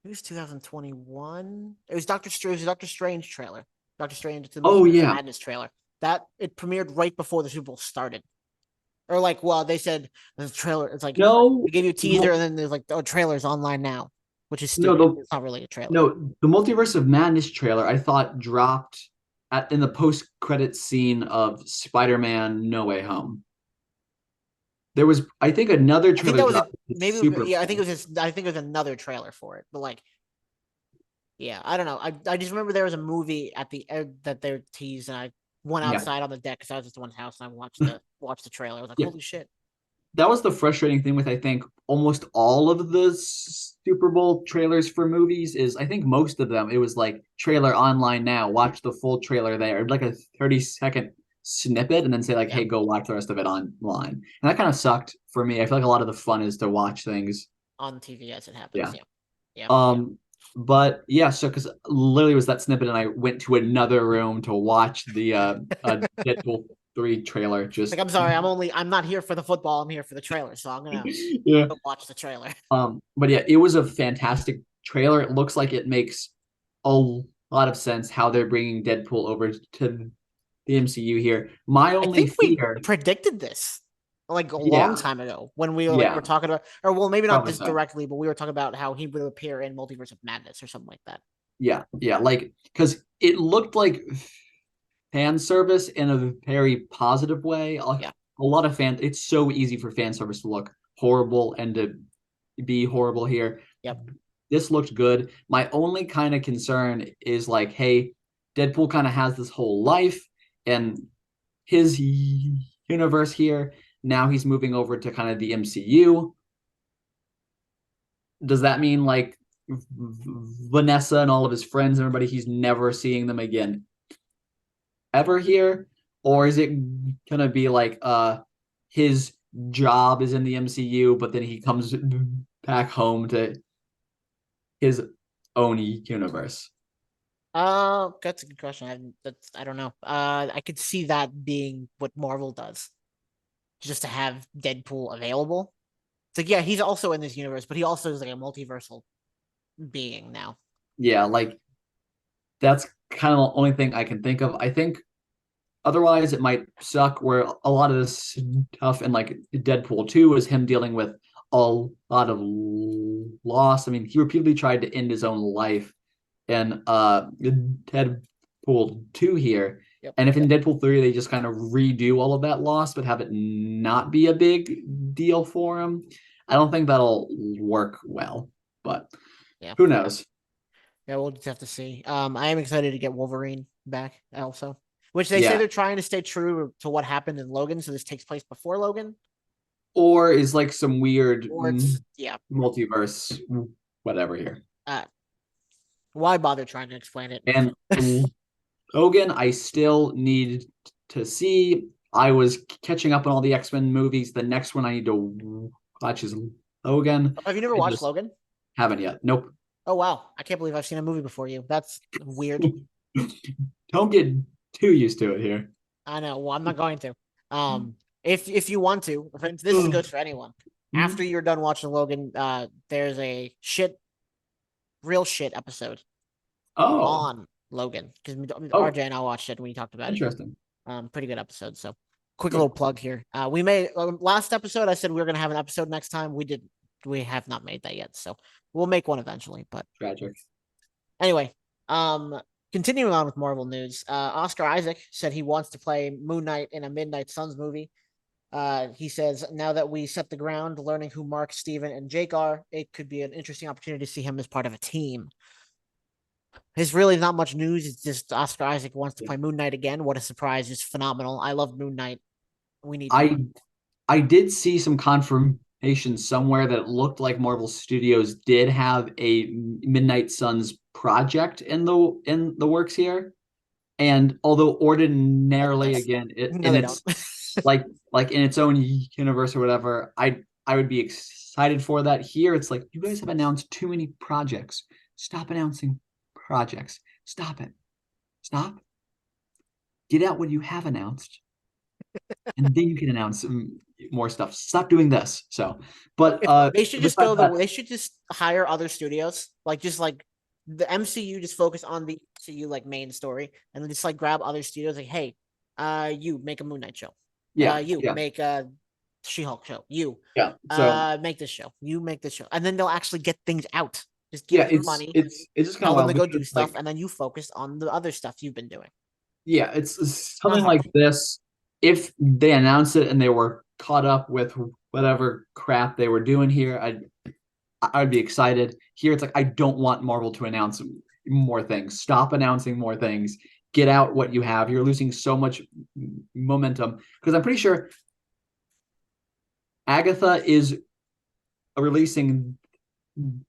It was 2021. It was Doctor Strange trailer. Doctor Strange the Oh Multiverse of yeah. Madness trailer. That it premiered right before the Super Bowl started. Or like, well, they said the trailer. It's like No, they gave you a teaser, and then there's like, oh, trailer's online now, which is no, stupid. It's not really a trailer. the Multiverse of Madness trailer I thought dropped in the post-credit scene of Spider-Man No Way Home. There was, I think, another I think trailer that was dropped. maybe. Super Yeah, Bowl. I think it was another trailer for it, but like, yeah, I don't know. I just remember there was a movie at the end that they teased, and I went Yeah, outside on the deck because I was at someone's house and I watched the trailer. I was like, yeah. holy shit. That was the frustrating thing with I think almost all of the Super Bowl trailers for movies is I think most of them it was like trailer online now, watch the full trailer there, like a 30-second snippet, and then say like, Yeah. hey, go watch the rest of it online. And that kind of sucked for me. I feel like a lot of the fun is to watch things. On TV as it Yeah. happens. Yeah. Yeah. But yeah, so because literally it was that snippet, and I went to another room to watch the Deadpool 3 trailer. Just Like, I'm sorry, I'm not here for the football. I'm here for the trailer, so I'm gonna yeah. go watch the trailer. But yeah, it was a fantastic trailer. It looks like it makes a lot of sense how they're bringing Deadpool over to the MCU here. My I only think we fear, predicted this like a long yeah, time ago when we were yeah, we're talking about, or well, maybe not probably this so. directly, but we were talking about how he would appear in Multiverse of Madness or something like that. Yeah, yeah, like because it looked like fan service in a very positive way. Yeah. A lot of fan. It's so easy for fan service to look horrible and to be horrible here. Yep. This looked good. My only kind of concern is like, hey, Deadpool kind of has this whole life and his universe here. Now he's moving over to kind of the MCU. Does that mean like Vanessa and all of his friends and everybody, he's never seeing them again ever here? Or is it gonna be like his job is in the MCU, but then he comes back home to his own universe? That's a good question. I don't know. I could see that being what Marvel does, just to have Deadpool available. It's like, yeah, he's also in this universe, but he also is like a multiversal being now. Yeah, like that's kind of the only thing I can think of. I think otherwise it might suck where a lot of this stuff in like Deadpool 2 is him dealing with a lot of loss. I mean, he repeatedly tried to end his own life in Deadpool 2 here. Yep. And if in Deadpool 3 they just kind of redo all of that loss but have it not be a big deal for him, I don't think that'll work well. But Yeah. who knows? Yeah, we'll just have to see. I am excited to get Wolverine back also, which they say they're trying to stay true to what happened in Logan, so this takes place before Logan. Or is like some weird Or it's multiverse, whatever here. Why bother trying to explain it? And Logan, I still need to see. I was catching up on all the X-Men movies. The next one I need to watch is Logan. Have you never watched Logan? Haven't yet. Nope. Oh wow, I can't believe I've seen a movie before you. That's weird. Don't get too used to it here. I know. Well, I'm not going to. If you want to, this is good for anyone. After you're done watching Logan, there's a real shit episode on Logan because RJ and I watched it when you talked about Interesting. it. Pretty good episode. So, quick little plug here. We made last episode. I said we were gonna have an episode next time. We have not made that yet. So we'll make one eventually. But tragic. Anyway, continuing on with Marvel news, Oscar Isaac said he wants to play Moon Knight in a Midnight Suns movie. He says, now that we set the ground, learning who Mark, Steven, and Jake are, it could be an interesting opportunity to see him as part of a team. There's really not much news. It's just Oscar Isaac wants to play Moon Knight again. What a surprise. It's phenomenal. I love Moon Knight. We need I did see some confirmation information somewhere that it looked like Marvel Studios did have a Midnight Suns project in the works here. And although ordinarily, again, No, in they don't. its like in its own universe or whatever, I would be excited for that. Here, it's like you guys have announced too many projects. Stop announcing projects. Stop it. Stop. Get out what you have announced, and then you can announce more stuff. Stop doing this. So, but They should just besides that, they should just hire other studios, just like the MCU, just focus on the MCU like main story, and then just like grab other studios, like, hey, you make a Moon Knight show, yeah, you yeah, make a She-Hulk show, you yeah. So make this show, you make this show, and then they'll actually get things out. Just yeah, give them money, it's just kind tell of them wild to go do because stuff, like and then you focus on the other stuff you've been doing. yeah, it's something Uh-huh. like this. If they announced it and they were caught up with whatever crap they were doing here, I'd be excited. Here, it's like I don't want Marvel to announce more things. Stop announcing more things. Get out what you have. You're losing so much momentum because I'm pretty sure Agatha is releasing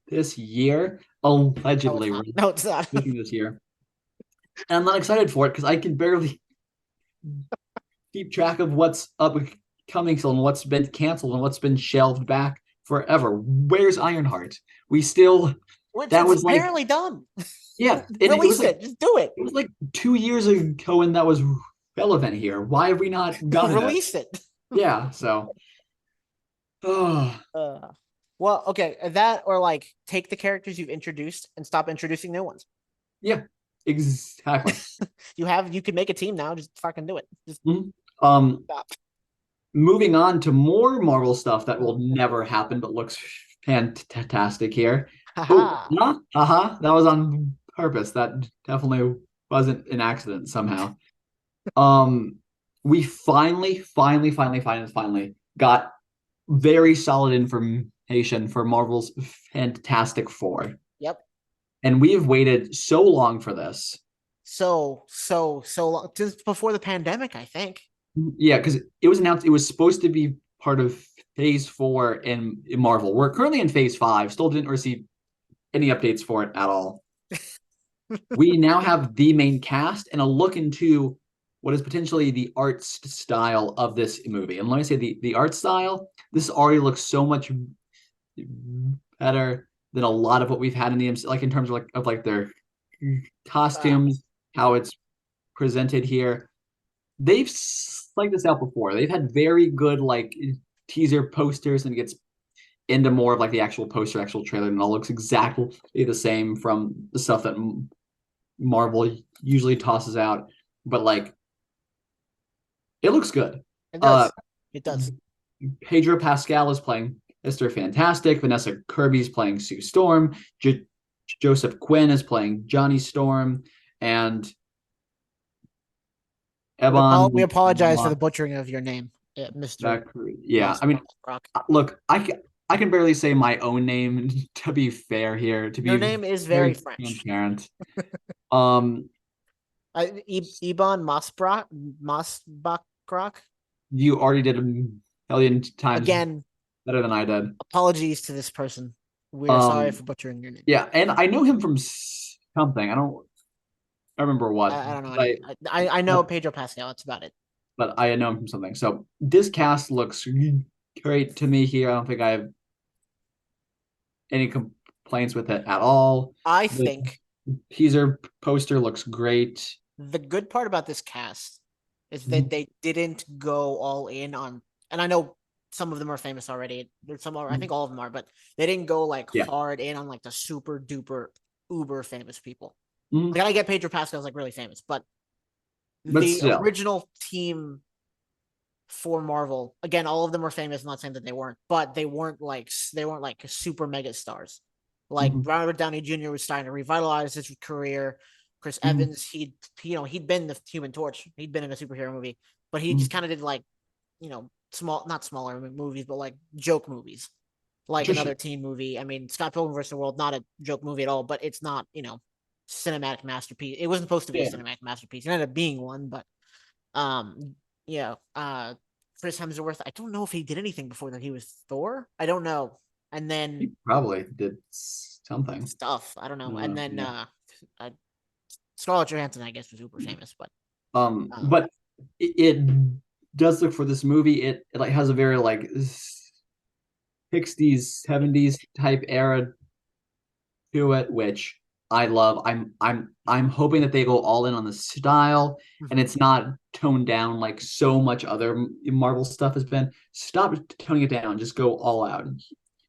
this year, No, it's allegedly not. No, it's not. releasing this year, and I'm not excited for it because I can barely keep track of what's upcoming still and what's been canceled and what's been shelved back forever. Where's Ironheart? We still Which that it's was like apparently done. yeah, and Release it. Just do it. it was like 2 years ago when that was relevant here. Why have we not done it? Release it. Yeah, so oh Well, okay, that or like take the characters you've introduced and stop introducing new ones. yeah, exactly. You can make a team now. Just fucking do it. Just stop. Moving on to more Marvel stuff that will never happen but looks fantastic here. Oh, Haha. that was on purpose. That definitely wasn't an accident somehow. Um, we finally got very solid information for Marvel's Fantastic Four. Yep. And we've waited so long for this. So long since before the pandemic, I think. Yeah, because it was announced it was supposed to be part of phase 4 in Marvel. We're currently in phase 5, still didn't receive any updates for it at all. We now have the main cast and a look into what is potentially the art style of this movie. And let me say the art style, this already looks so much better than a lot of what we've had in the MC, like in terms of like their costumes, how it's presented here. They've like this out before. They've had very good like teaser posters and it gets into more of like the actual poster, actual trailer, and it all looks exactly the same from the stuff that Marvel usually tosses out. But like, it looks good. It does. It does. Pedro Pascal is playing Mr. Fantastic. Vanessa Kirby's playing Sue Storm. Joseph Quinn is playing Johnny Storm, and We apologize for the butchering of your name, Mr. Yeah, I mean, look, I can barely say my own name to be fair here. To be your name is very French. Transparent. Iban Masbakrak. You already did a million times again better than I did. Apologies to this person. We're sorry for butchering your name. Yeah, and I know him from something. I remember what. I don't know. I know Pedro Pascal. That's about it. But I know him from something. So this cast looks great to me here. I don't think I have any complaints with it at all. I think teaser poster looks great. The good part about this cast is that they didn't go all in on, and I know some of them are famous already. Some are, I think all of them are, but they didn't go like hard in on like the super duper uber famous people. Like I get Pedro Pascal's like really famous, but the original team for Marvel, again, all of them were famous. I'm not saying that they weren't, but they weren't like super mega stars. Like Robert Downey Jr. was starting to revitalize his career. Chris Evans, he'd been the Human Torch. He'd been in a superhero movie, but he just kind of did like, not smaller movies, but like joke movies, like another teen movie. I mean, Scott Pilgrim vs. the World, not a joke movie at all, but it's not, cinematic masterpiece. It wasn't supposed to be a cinematic masterpiece. It ended up being one, but Chris Hemsworth. I don't know if he did anything before that. He was Thor. I don't know. And He then probably did something. stuff. I don't know. And then Yeah. Scarlett Johansson, I guess, was super famous, but But it does look for this movie. It like has a very like 60s, 70s type era to it, which I love. I'm hoping that they go all in on the style and it's not toned down like so much other Marvel stuff has been. Stop toning it down. Just go all out.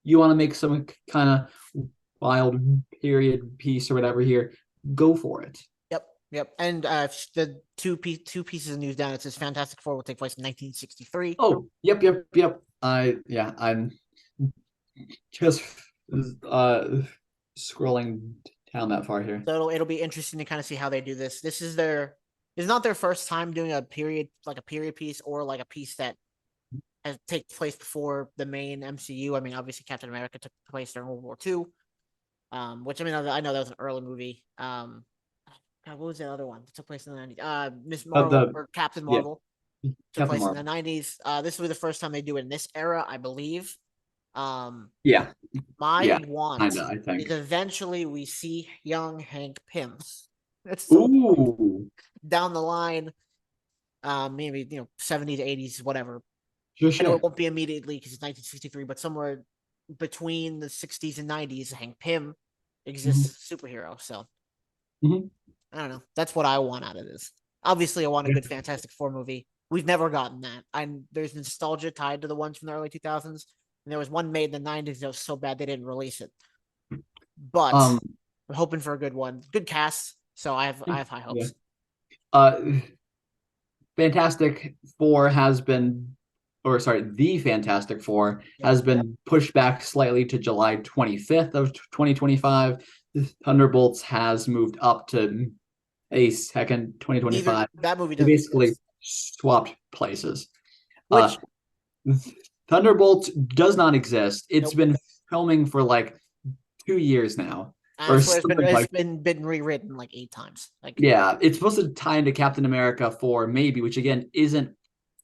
You want to make some kind of wild period piece or whatever here, go for it. Yep. And the two pieces of news down. It says Fantastic Four will take place in 1963. Oh, yep. I'm just scrolling down that far here. So it'll be interesting to kind of see how they do this. This is it's not their first time doing a period piece or like a piece that has takes place before the main MCU. I mean, obviously Captain America took place during World War II. Which I mean, I know that was an early movie. God, what was the other one that took place in the 90s? Miss Marvel or Captain Marvel took Captain place Marvel. in the 90s. This will be the first time they do it in this era, I believe. My Want kinda, I think. is eventually we see young Hank Pym. Ooh. Down the line, maybe 70s, 80s, whatever. Sure. I know it won't be immediately because it's 1963, but somewhere between the 60s and 90s, Hank Pym exists as a superhero. So I don't know. That's what I want out of this. Obviously, I want a good Fantastic Four movie. We've never gotten that. There's nostalgia tied to the ones from the early 2000s. And there was one made in the 90s that was so bad they didn't release it. But I'm hoping for a good one. Good cast. So I have high hopes. Fantastic Four has been, or sorry, the Fantastic Four has been pushed back slightly to July 25th of 2025. Thunderbolts has moved up to a second 2025. That movie they doesn't basically exist. swapped places. Which Thunderbolts does not exist. It's been filming for like 2 years now. Or it's been rewritten like 8 times. Like it's supposed to tie into Captain America 4, maybe, which again isn't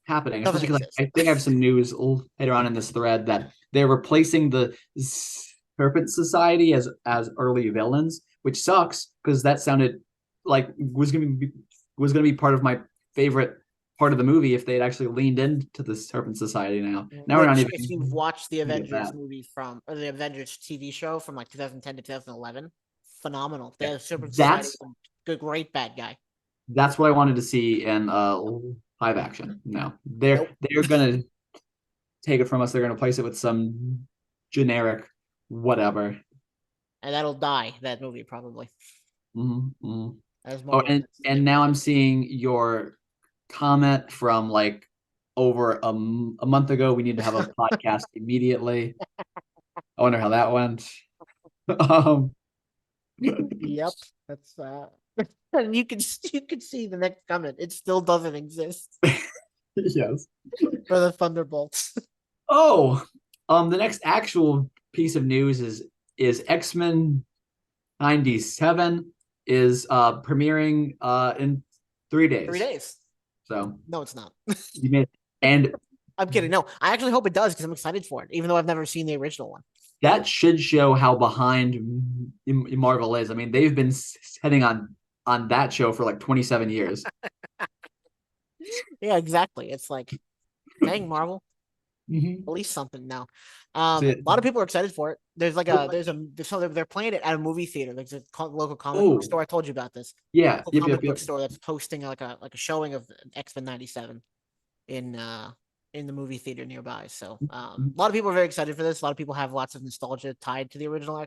happening. Especially because I think I have some news later on in this thread that they're replacing the Serpent Society as early villains, which sucks because that sounded like was gonna be part of my favorite part of the movie if they had actually leaned into the Serpent Society. Now we're not even. If you've watched the Avengers movie or the Avengers TV show from like 2010 to 2011, phenomenal. The Serpent Society, good, great bad guy. That's what I wanted to see in live action. No, they're gonna take it from us. They're gonna place it with some generic whatever, and that'll die. That movie probably. And now I'm seeing your comment from like over a month ago. We need to have a podcast immediately. I wonder how that went. Yep, that's and you can see the next comment. It still doesn't exist. Yes, for the Thunderbolts. The next actual piece of news is X-Men 97 is premiering in 3 days. 3 days. So no, it's not. And I'm kidding. No, I actually hope it does because I'm excited for it, even though I've never seen the original one. That should show how behind Marvel is. I mean, they've been sitting on that show for like 27 years. Yeah, exactly. It's like, dang, Marvel. Release something now. A lot of people are excited for it. There's like they're playing it at a movie theater. There's a local comic book store. I told you about this. Yeah, comic book store that's posting like a showing of X-Men 97 in the movie theater nearby. So a lot of people are very excited for this. A lot of people have lots of nostalgia tied to the original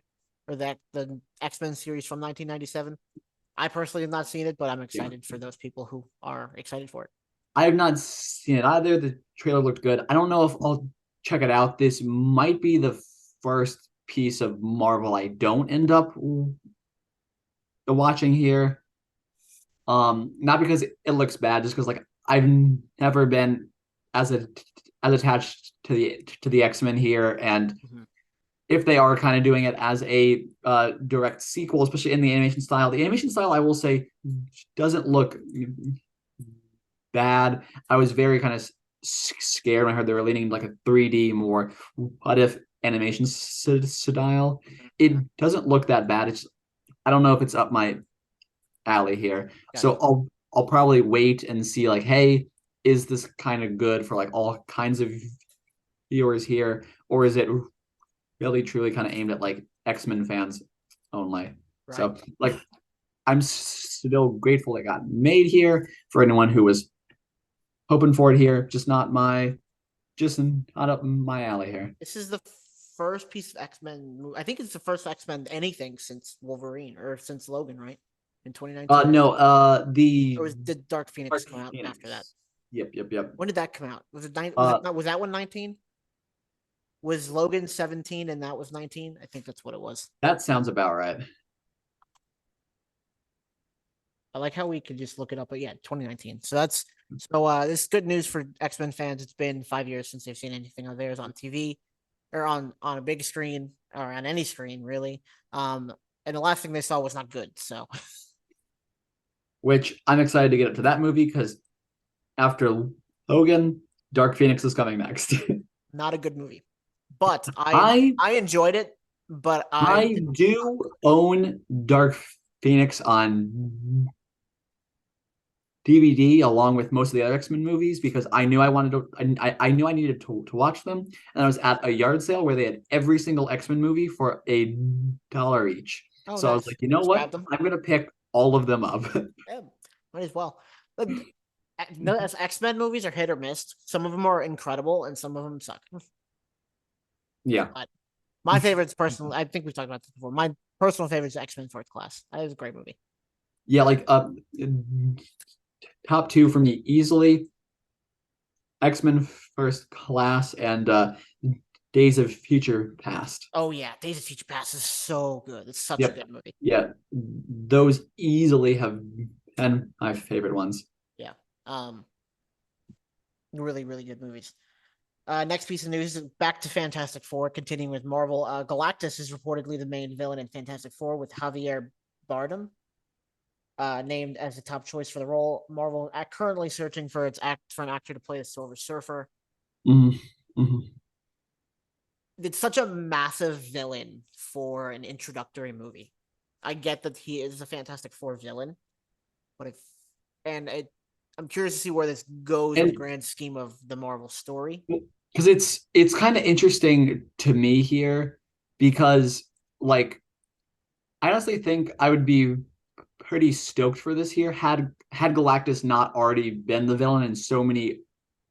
or the X-Men series from 1997. I personally have not seen it, but I'm excited for those people who are excited for it. I have not seen it either. The trailer looked good. I don't know if I'll check it out. This might be the first piece of Marvel I don't end up watching here. Not because it looks bad, just because like I've never been as attached to the X-Men here, and if they are kind of doing it as a direct sequel, especially in the animation style, I will say doesn't look bad. I was very kind of scared when I heard they were leaning like a 3D more what if animation style. It doesn't look that bad. It's I don't know if it's up my alley here. So Gotcha. I'll probably wait and see like, hey, is this kind of good for like all kinds of viewers here, or is it really truly kind of aimed at like X-Men fans only? Right. So like I'm still grateful it got made here for anyone who was hoping for it here. Just not up my alley here. This is the first piece of X-Men. I think it's the first X-Men anything since Wolverine or since Logan, right? In 2019. No, the Or was did Dark Phoenix Dark come out after that? Phoenix. Yep. When did that come out? Was it nine? Uh, Was that one 19? Was Logan 17 and that was 19? I think that's what it was. that sounds about right. I like how we could just look it up, but yeah, 2019. So that's this is good news for X-Men fans. It's been 5 years since they've seen anything of theirs on TV or on a big screen or on any screen really. And the last thing they saw was not good. So Which I'm excited to get up to that movie because after Logan, Dark Phoenix is coming next. not a good movie. But I I enjoyed it, but I do own Dark Phoenix on DVD along with most of the other X-Men movies because I knew I wanted to I knew I needed to watch them, and I was at a yard sale where they had every single X-Men movie for $1 each. oh So I was nice. like, you know Just what? grabbed them. I'm gonna pick all of them up. Yeah, might as well. No, as X-Men movies are hit or miss. Some of them are incredible and some of them suck. Yeah. But my favorite's personal. I think we've talked about this before. My personal favorite is X-Men Fourth Class. That is a great movie. Yeah, like top two for me easily. X-Men First Class and Days of Future Past. Oh yeah, Days of Future Past is so good. It's such a Yep. good movie. Yeah. Those easily have been my favorite ones. Yeah. Um, really, really good movies. Next piece of news, back to Fantastic Four, continuing with Marvel. Galactus is reportedly the main villain in Fantastic Four with Javier Bardem named as the top choice for the role. Marvel currently searching for an actor to play the Silver Surfer. Mm-hmm. Mm-hmm. It's such a massive villain for an introductory movie. I get that he is a Fantastic Four villain, but I'm curious to see where this goes in the grand scheme of the Marvel story. Because it's kind of interesting to me here because like I honestly think I would be pretty stoked for this here had Galactus not already been the villain in so many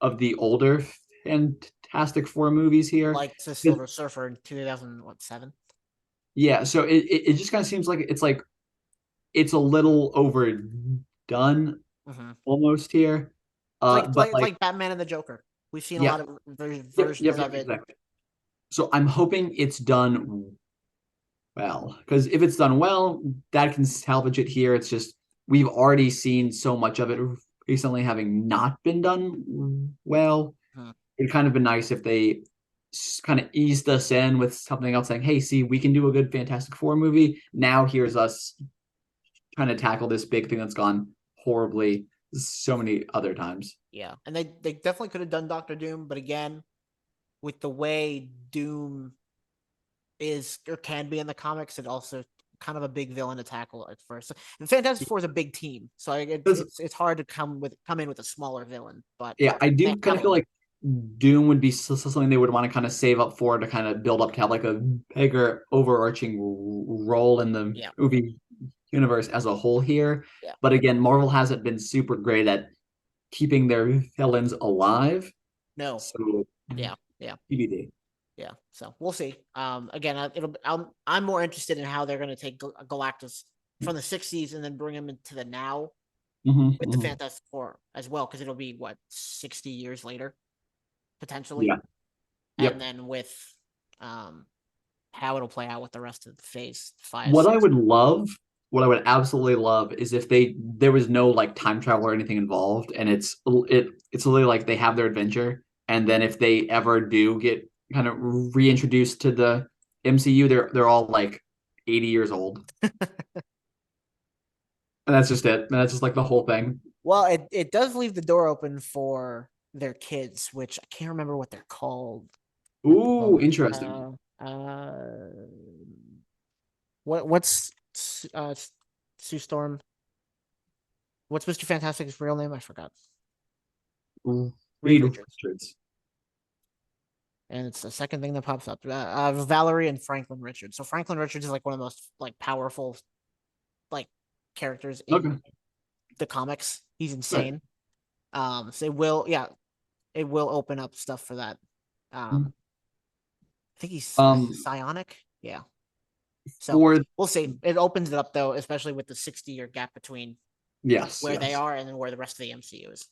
of the older Fantastic Four movies here. Like the Silver Surfer in 2007. Yeah, so it just kind of seems like it's a little overdone Mm-hmm. almost here. But like Batman and the Joker. We've seen a yeah, lot of versions of it. exactly. So I'm hoping it's done well, because if it's done well, that can salvage it here. It's just we've already seen so much of it recently having not been done well. It'd kind of been nice if they kind of eased us in with something else saying, hey, see, we can do a good Fantastic Four movie. Now here's us trying to tackle this big thing that's gone horribly so many other times. Yeah, and they definitely could have done Doctor Doom, but again, with the way Doom is or can be in the comics, it also kind of a big villain to tackle at first. And Fantastic Four is a big team, so it's hard to come in with a smaller villain. But yeah, I do kind of feel like Doom would be something they would want to kind of save up for to kind of build up to have like a bigger overarching role in the movie universe as a whole here. Yeah. But again, Marvel hasn't been super great at keeping their villains alive. No. So yeah. TBD. Yeah. So we'll see. Again, I'm more interested in how they're going to take Galactus from the '60s and then bring him into the now with the Fantastic Four as well, because it'll be 60 years later potentially. Yeah. And then with how it'll play out with the rest of the phase 5. What I would absolutely love is if there was no like time travel or anything involved, and it's literally like they have their adventure, and then if they ever do get kind of reintroduced to the MCU, they're all like 80 years old. And that's just it. And that's just like the whole thing. Well, it does leave the door open for their kids, which I can't remember what they're called. Ooh, interesting. What's Sue Storm? What's Mr. Fantastic's real name? I forgot. Reed Reed Richards. Richards. And it's the second thing that pops up. Valerie and Franklin Richards. So Franklin Richards is like one of the most like powerful like characters in the comics. He's insane. Right. So it will open up stuff for that. I think he's psionic. Yeah. So we'll see. It opens it up though, especially with the 60-year gap between where they are and then where the rest of the MCU is.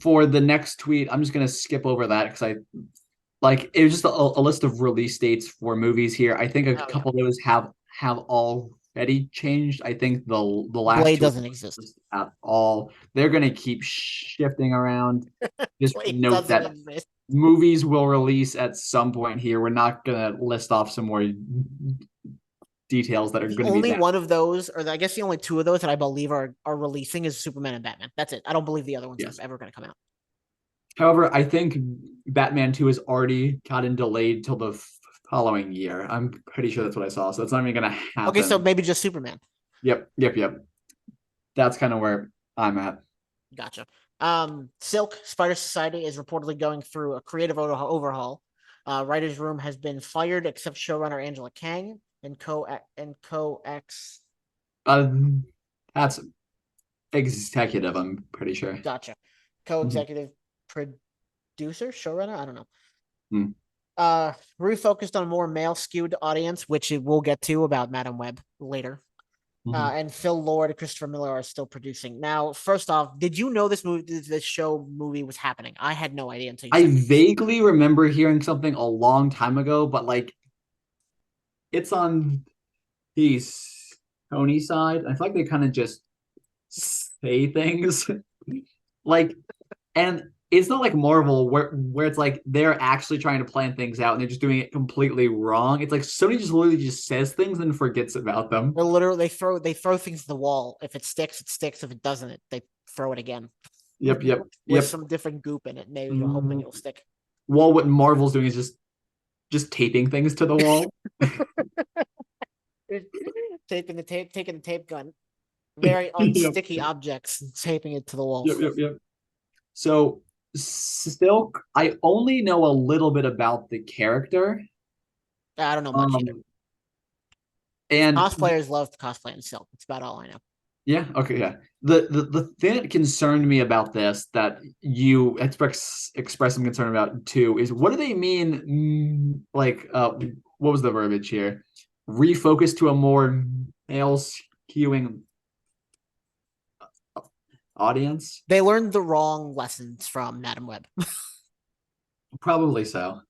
For the next tweet, I'm just gonna skip over that because it was just a list of release dates for movies here. I think a couple of those have already changed. I think the last Blade doesn't exist at all. They're gonna keep shifting around. Just note that movies will release at some point here. We're not gonna list off some more details that are going to be only one of those, or I guess the only two of those that I believe are releasing is Superman and Batman. That's it. I don't believe the other ones are ever going to come out. However, I think Batman 2 has already gotten delayed till the following year. I'm pretty sure that's what I saw. So that's not even going to happen. Okay, so maybe just Superman. Yep. That's kind of where I'm at. Gotcha. Silk Spider Society is reportedly going through a creative overhaul. Writer's room has been fired except showrunner Angela Kang and co-ex. That's executive, I'm pretty sure. Gotcha. Co-executive producer, showrunner, I don't know. Refocused on a more male-skewed audience, which we'll get to about Madam Web later. And Phil Lord and Christopher Miller are still producing. Now, first off, did you know this movie was happening? I had no idea until you said vaguely remember hearing something a long time ago, but it's on the Sony side. I feel like they kind of just say things and it's not like Marvel where it's like they're actually trying to plan things out and they're just doing it completely wrong. It's like Sony just literally just says things and forgets about them. They're literally they throw things to the wall. If it sticks, it sticks. If it doesn't, they throw it again. Yep. With some different goop in it. Maybe you're hoping it'll stick. Well, what Marvel's doing is just taping things to the wall. Taking the tape gun. Very unsticky objects and taping it to the wall. Yep. So Silk, I only know a little bit about the character. I don't know much either. And cosplayers love cosplaying Silk. That's about all I know. Yeah. Okay. Yeah. The thing that concerned me about this that you express some concern about too is what do they mean? What was the verbiage here? Refocus to a more male skewing audience. They learned the wrong lessons from Madam Web. Probably so.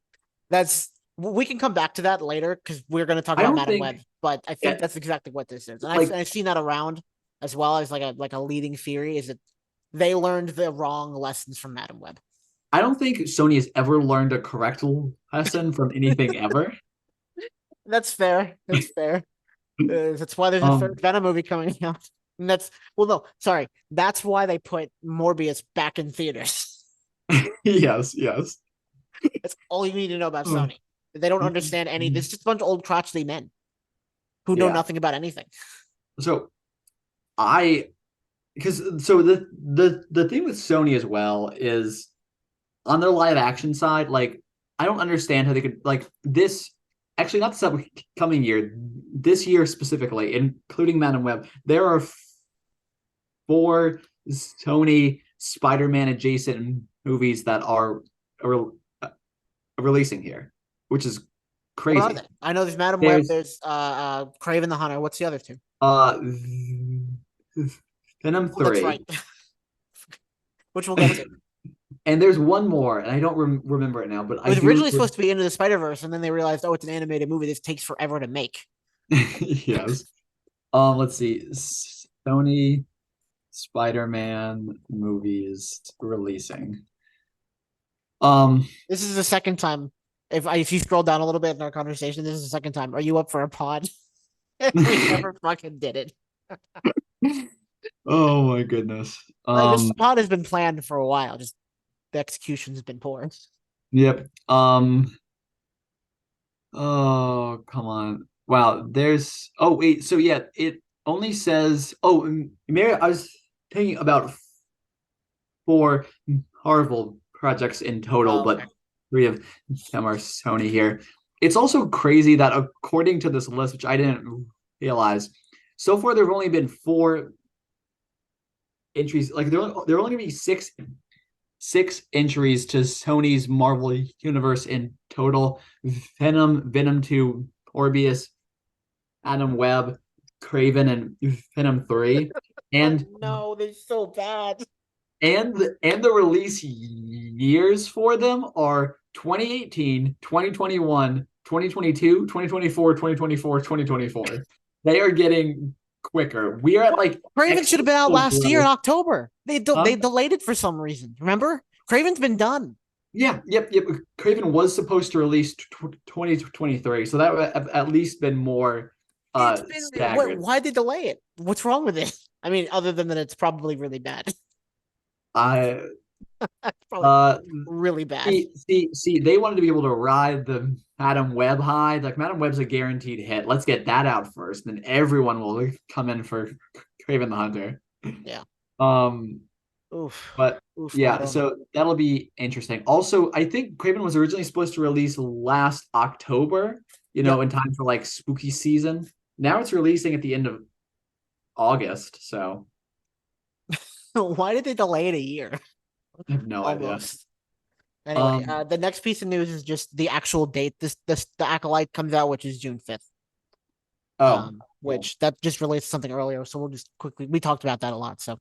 We can come back to that later because we're going to talk about Madam Web, but I think that's exactly what this is. And I've seen that around as well as like a leading theory is that they learned the wrong lessons from Madam Web. I don't think Sony has ever learned a correct lesson from anything ever. That's fair. That's why there's a third Venom movie coming out. And that's why they put Morbius back in theaters. Yes. That's all you need to know about Sony. They don't understand any. This is just a bunch of old crotchety men who know nothing about anything. So, the thing with Sony as well is on their live action side. I don't understand how they could this. Actually, not this upcoming year. This year specifically, including Madam Web, there are 4 Sony Spider-Man adjacent movies that are releasing here, which is crazy. What are they? I know there's Madam Web. There's Kraven the Hunter. What's the other 2? Venom 3. That's right. Which we'll get to. And there's one more, and I don't remember it now. But it was originally supposed to be Into the Spider-Verse, and then they realized, it's an animated movie. This takes forever to make. Yes. Let's see. Sony Spider-Man movies releasing. This is the second time. If you scroll down a little bit in our conversation, this is the second time. Are you up for a pod? We never fucking did it. Oh my goodness. Like this pod has been planned for a while. Just the execution's been poor. Yep. Oh, come on. Wow. Oh wait. So yeah, it only says. Mary, I was thinking about four Marvel projects in total, Oh, but okay. three of them are Sony here. It's also crazy that according to this list, which I didn't realize, so far there have only been four entries. Like there are only gonna be six entries to Sony's Marvel universe in total. Venom 2, Orbius, Adam Webb, Craven, and Venom 3. Oh And no, they're so bad. the release years for them are 2018, 2021, 2022, 2024, 2024, 2024. They are getting quicker. We are at like Craven should have been out exponential last year in growth. October. Huh? They delayed it for some reason. Remember? Craven's been done. Yeah, yep. Craven was supposed to release 2023, so that would have at least been more It's been staggered. why did they delay it? What's wrong with it? I mean, other than that, it's probably really bad. I Probably uh really bad. see, they wanted to be able to ride the Madam Web high. Like Madam Web's a guaranteed hit. Let's get that out first, then everyone will come in for Craven the Hunter. Yeah. Um, Oof. but Oof, yeah, Madam. so that'll be interesting. Also, I think Craven was originally supposed to release last October, Yep. in time for like spooky season. Now it's releasing at the end of August, so Why did they delay it a year? I have no idea. Almost. Anyway, Um, the next piece of news is just the actual date. This the Acolyte comes out, which is June 5th. oh, cool. Which that just relates to something earlier, so we'll just quickly we talked about that a lot. So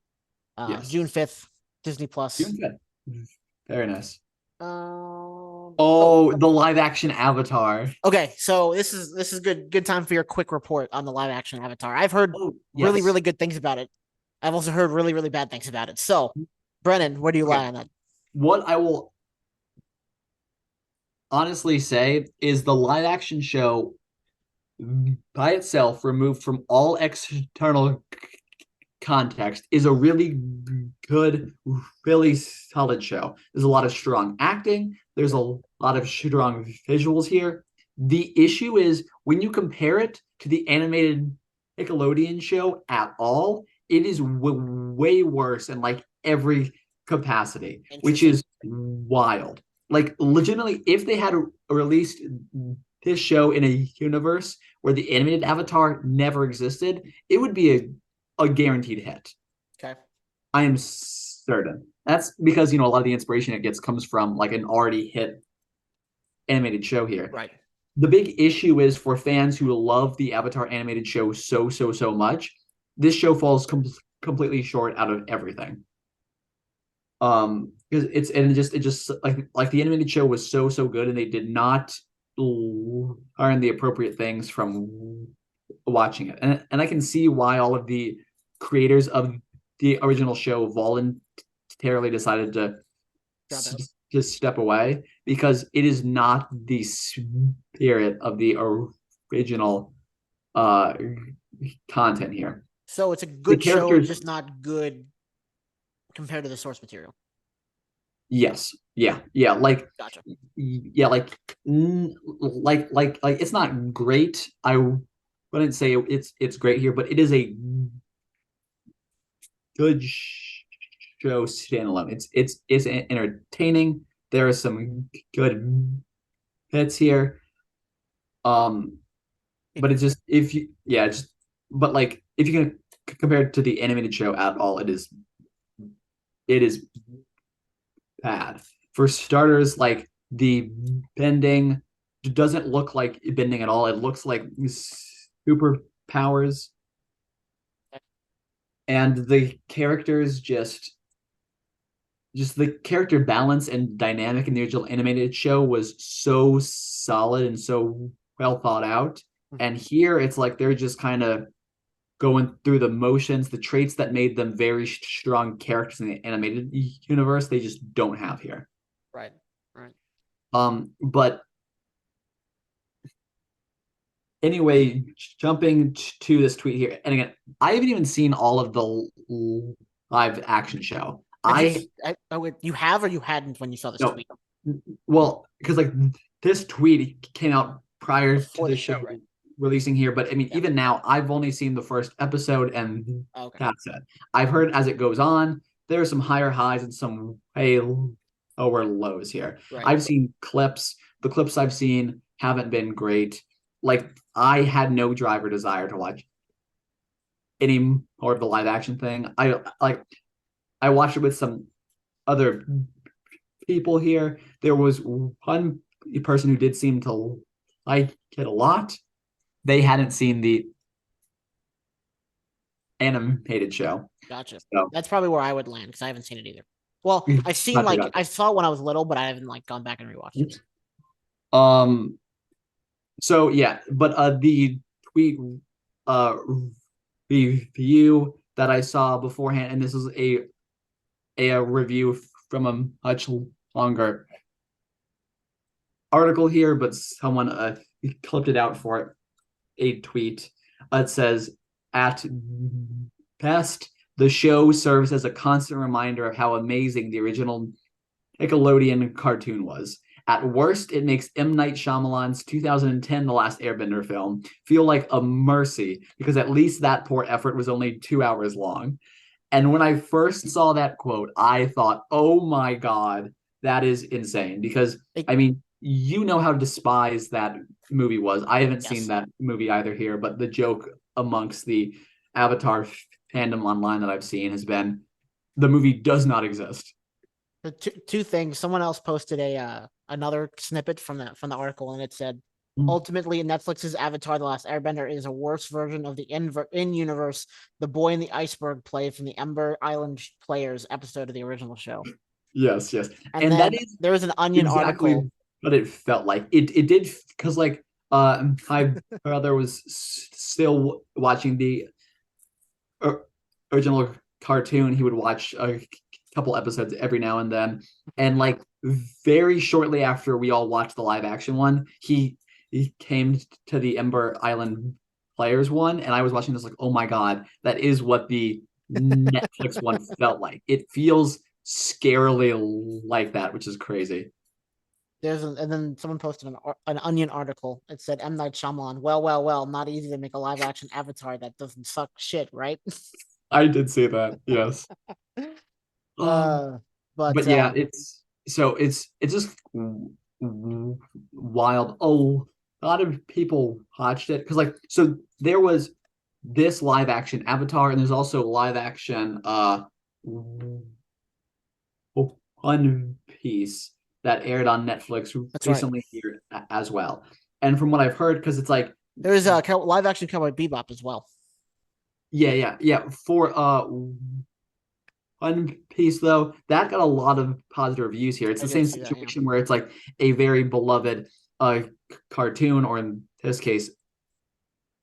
Yes. June 5th, Disney Plus. June 5th. Very nice. Oh, Oh, the live action Avatar. okay. So this is good time for your quick report on the live action Avatar. I've heard Oh, really yes. good things about it. I've also heard really bad things about it. So, Brennan, where do you Okay. lie on that? What I will honestly say is the live action show by itself, removed from all external context, is a really good, really solid show. There's a lot of strong acting. There's a lot of strong visuals here. The issue is when you compare it to the animated Nickelodeon show at all, it is way worse in like every capacity, which Interesting. is wild. Like legitimately, if they had released this show in a universe where the animated Avatar never existed, it would be a guaranteed hit. Okay. I am certain. That's because a lot of the inspiration it gets comes from like an already hit animated show here. Right. The big issue is for fans who love the Avatar animated show so much, this show falls completely short out of everything. Because it just like the animated show was so good, and they did not learn the appropriate things from watching it, and I can see why all of the creators of the original show voluntarily decided to just step away, because it is not the spirit of the original uh content here. So it's a The good show, characters, just not good compared to the source material. yes, yeah, like Gotcha. yeah, like it's not great. I wouldn't say it's great here, but it is a good show standalone. It's entertaining. There are some good hits here. But it's just if you yeah, just but like if you can compare it to the animated show at all, it is bad. For starters, like the bending doesn't look like bending at all. It looks like superpowers, and the characters just the character balance and dynamic in the original animated show was so solid and so well thought out. And here it's like they're just kind of going through the motions. The traits that made them very strong characters in the animated universe, they just don't have here. Right. Right. But Anyway, jumping to this tweet here, and again, I haven't even seen all of the live action show. You have or you hadn't when you saw this No, tweet well, because like this tweet came out prior to before the the show show, right? releasing here, but I mean, Yeah. even now, I've only seen the first episode, and Okay. that's it. I've heard as it goes on, there are some higher highs and some way lower lows here. Right. I've seen clips. The clips I've seen haven't been great. Like, I had no drive or desire to watch any more of the live action thing. I watched it with some other people here. There was one person who did seem to like it a lot. They hadn't seen the animated show. Gotcha. So That's probably where I would land because I haven't seen it either. Well, I've seen gotcha. I saw it when I was little, but I haven't like gone back and rewatched it. So yeah, but the tweet uh review that I saw beforehand, and this is a review from a much longer article here, but someone clipped it out for a tweet. It says, at best, the show serves as a constant reminder of how amazing the original Nickelodeon cartoon was. At worst, it makes M. Night Shyamalan's 2010 The Last Airbender film feel like a mercy, because at least that poor effort was only 2 hours long. And when I first saw that quote, I thought, oh my God, that is insane. Because, I mean, you know how despised that movie was. I haven't seen that movie either here, but the joke amongst the Avatar fandom online that I've seen has been the movie does not exist. Two things. Someone else posted another snippet from the article, and it said, ultimately, Netflix's Avatar: The Last Airbender is a worse version of the in-universe The Boy in the Iceberg play from the Ember Island Players episode of the original show. Yes. And that is there was an Onion exactly article. But it felt like it did, because like my brother was still watching the original cartoon. He would watch a couple episodes every now and then, and like very shortly after we all watched the live action one, he came to the Ember Island Players one, and I was watching this like, oh my God, that is what the Netflix one felt like. It feels scarily like that, which is crazy. And then someone posted an Onion article. It said, M. Night Shyamalan, well, not easy to make a live action Avatar that doesn't suck shit, right? I did see that, yes. But yeah, it's just wild. Oh, a lot of people watched it because so there was this live action Avatar, and there's also live action One Piece that aired on Netflix recently here as well. And from what I've heard, because it's like there's a live action Cowboy Bebop as well. Yeah. For One Piece, though, that got a lot of positive reviews here. It's the same situation where it's like a very beloved cartoon, or in this case,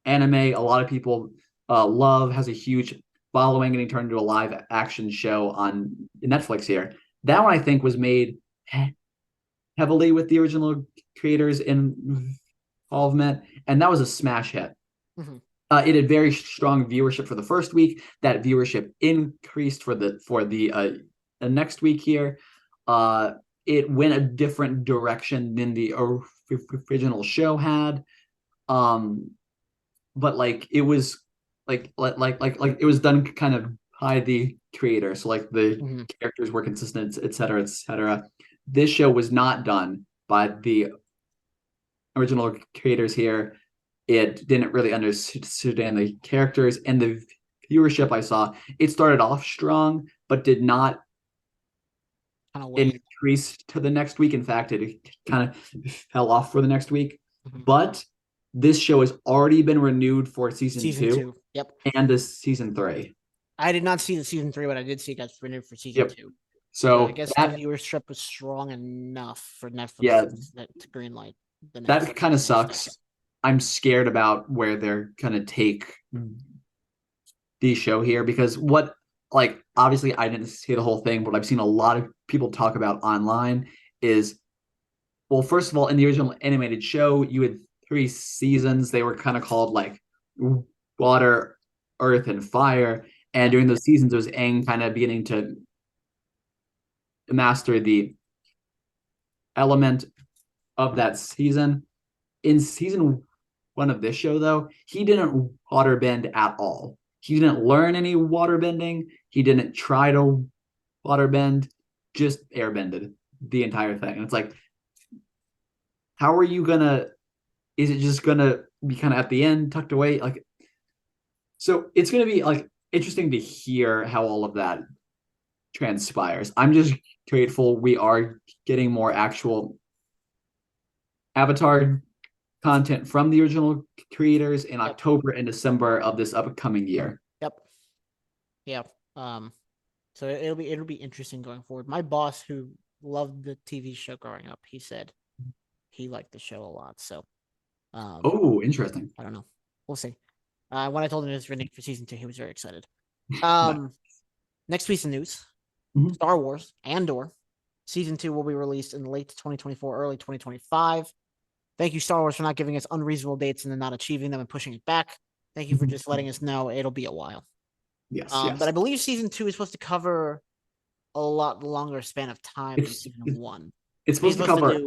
anime. A lot of people love, has a huge following, getting turned into a live action show on Netflix here. That one I think was made heavily with the original creators' involvement, and that was a smash hit. Mm-hmm. It had very strong viewership for the first week. That viewership increased for the next week here. It went a different direction than the original show had, but like it was like it was done kind of by the creator, so like the characters were consistent, etc., etc. This show was not done by the original creators here. It didn't really understand the characters, and the viewership I saw, it started off strong, but did not increase to the next week. In fact, it kind of fell off for the next week. But this show has already been renewed for season two. Yep. And this season 3. I did not see the season 3, but I did see it got renewed for season 2. So I guess the viewership was strong enough for Netflix to greenlight the next. That kind of sucks. I'm scared about where they're gonna take the show here, because obviously I didn't see the whole thing, but I've seen a lot of people talk about online is, well, first of all, in the original animated show, you had three seasons. They were kind of called like Water, Earth, and Fire. And during those seasons, it was Aang kind of beginning to master the element of that season. In season one of this show, though, he didn't waterbend at all. He didn't learn any waterbending. He didn't try to waterbend, just airbended the entire thing. And it's like, how are you gonna? Is it just gonna be kind of at the end, tucked away? Like, so it's gonna be like interesting to hear how all of that transpires. I'm just grateful we are getting more actual Avatar content from the original creators in October and December of this upcoming year. Yep. Yeah. So it'll be interesting going forward. My boss, who loved the TV show growing up, he said he liked the show a lot. So, oh, interesting. I don't know. We'll see. When I told him it was renewed for season 2, he was very excited. Next piece of news: Star Wars Andor season 2 will be released in late 2024, early 2025. Thank you, Star Wars, for not giving us unreasonable dates and then not achieving them and pushing it back. Thank you for just letting us know it'll be a while. Yes, But I believe season 2 is supposed to cover a lot longer span of time than season 1. It's supposed to cover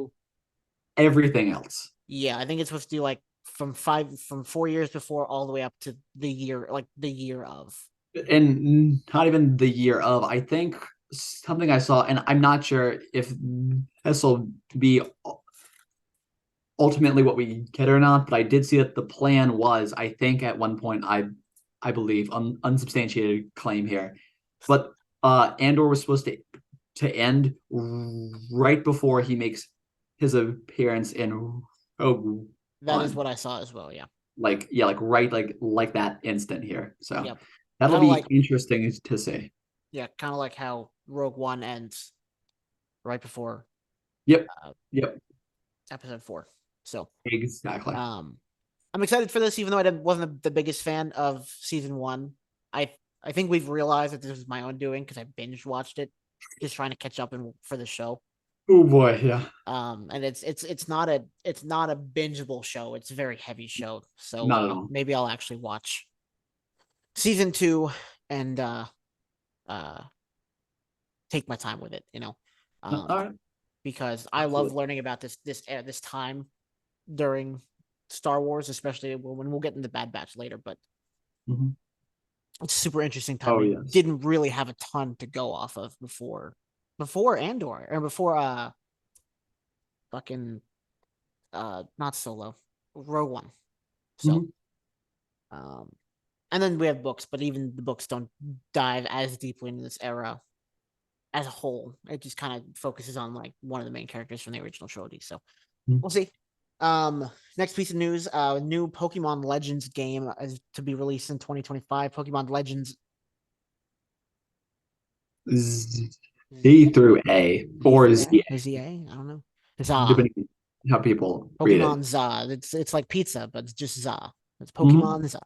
everything else. Yeah, I think it's supposed to do like from 4 years before all the way up to the year of. And not even the year of. I think something I saw, and I'm not sure if this will be ultimately what we get or not, but I did see that the plan was, I think at one point, I believe, unsubstantiated claim here, but Andor was supposed to end right before he makes his appearance in Rogue That is what I saw as well. Yeah. Like right like that instant here. So yep. that'll be interesting to see. Yeah, kind of like how Rogue One ends right before. Yep. Episode 4. So exactly. I'm excited for this, even though I wasn't the biggest fan of season 1. I think we've realized that this was my own doing because I binge watched it, just trying to catch up for the show. Oh boy, yeah. And it's not a bingeable show. It's a very heavy show. So maybe I'll actually watch season 2 and take my time with it. All right. Because I love learning about this time during Star Wars, especially when we'll get into Bad Batch later. But it's a super interesting time. We didn't really have a ton to go off of before Andor or before fucking not Solo, Rogue One. So and then we have books, but even the books don't dive as deeply into this era as a whole. It just kind of focuses on like one of the main characters from the original trilogy. So we'll see. Next piece of news: new Pokemon Legends game is to be released in 2025. Pokemon Legends Z through A or Z. Z A? I don't know. Depending how people Pokemon read it. За. It's like pizza, but it's just За. It's Pokemon За.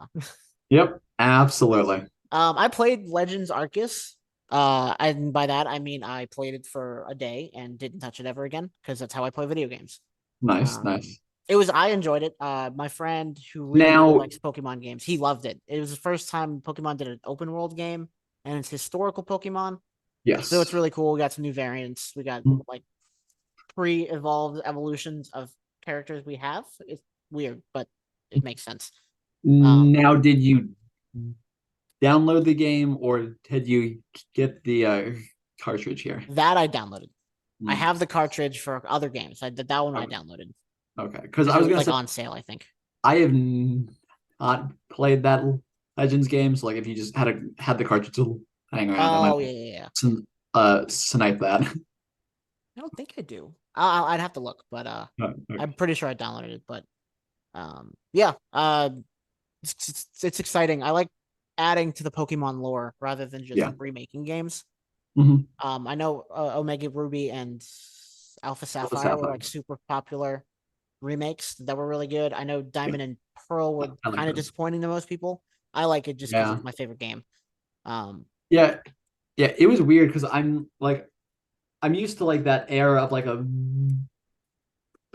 Yep, absolutely. I played Legends Arceus. And by that I mean I played it for a day and didn't touch it ever again because that's how I play video games. Nice. I enjoyed it. My friend who really likes Pokemon games, he loved it. It was the first time Pokemon did an open world game, and it's historical Pokemon. Yes. So it's really cool. We got some new variants. We got like pre-evolved evolutions of characters we have. It's weird, but it makes sense. Now, did you download the game or did you get the cartridge here? That I downloaded. I have the cartridge for other games. That one I downloaded. Okay, because I was gonna say on sale, I think. I have not played that Legends game, so like if you just had the cartridge to hang around, snipe that. I don't think I do. I'd have to look, but okay. I'm pretty sure I downloaded it. But it's exciting. I like adding to the Pokemon lore rather than just remaking games. I know Omega Ruby and Alpha Sapphire were like super popular remakes that were really good. I know Diamond and Pearl were kind of disappointing to most people. I like it just because it's my favorite game. Yeah, it was weird because I'm used to like that era of like a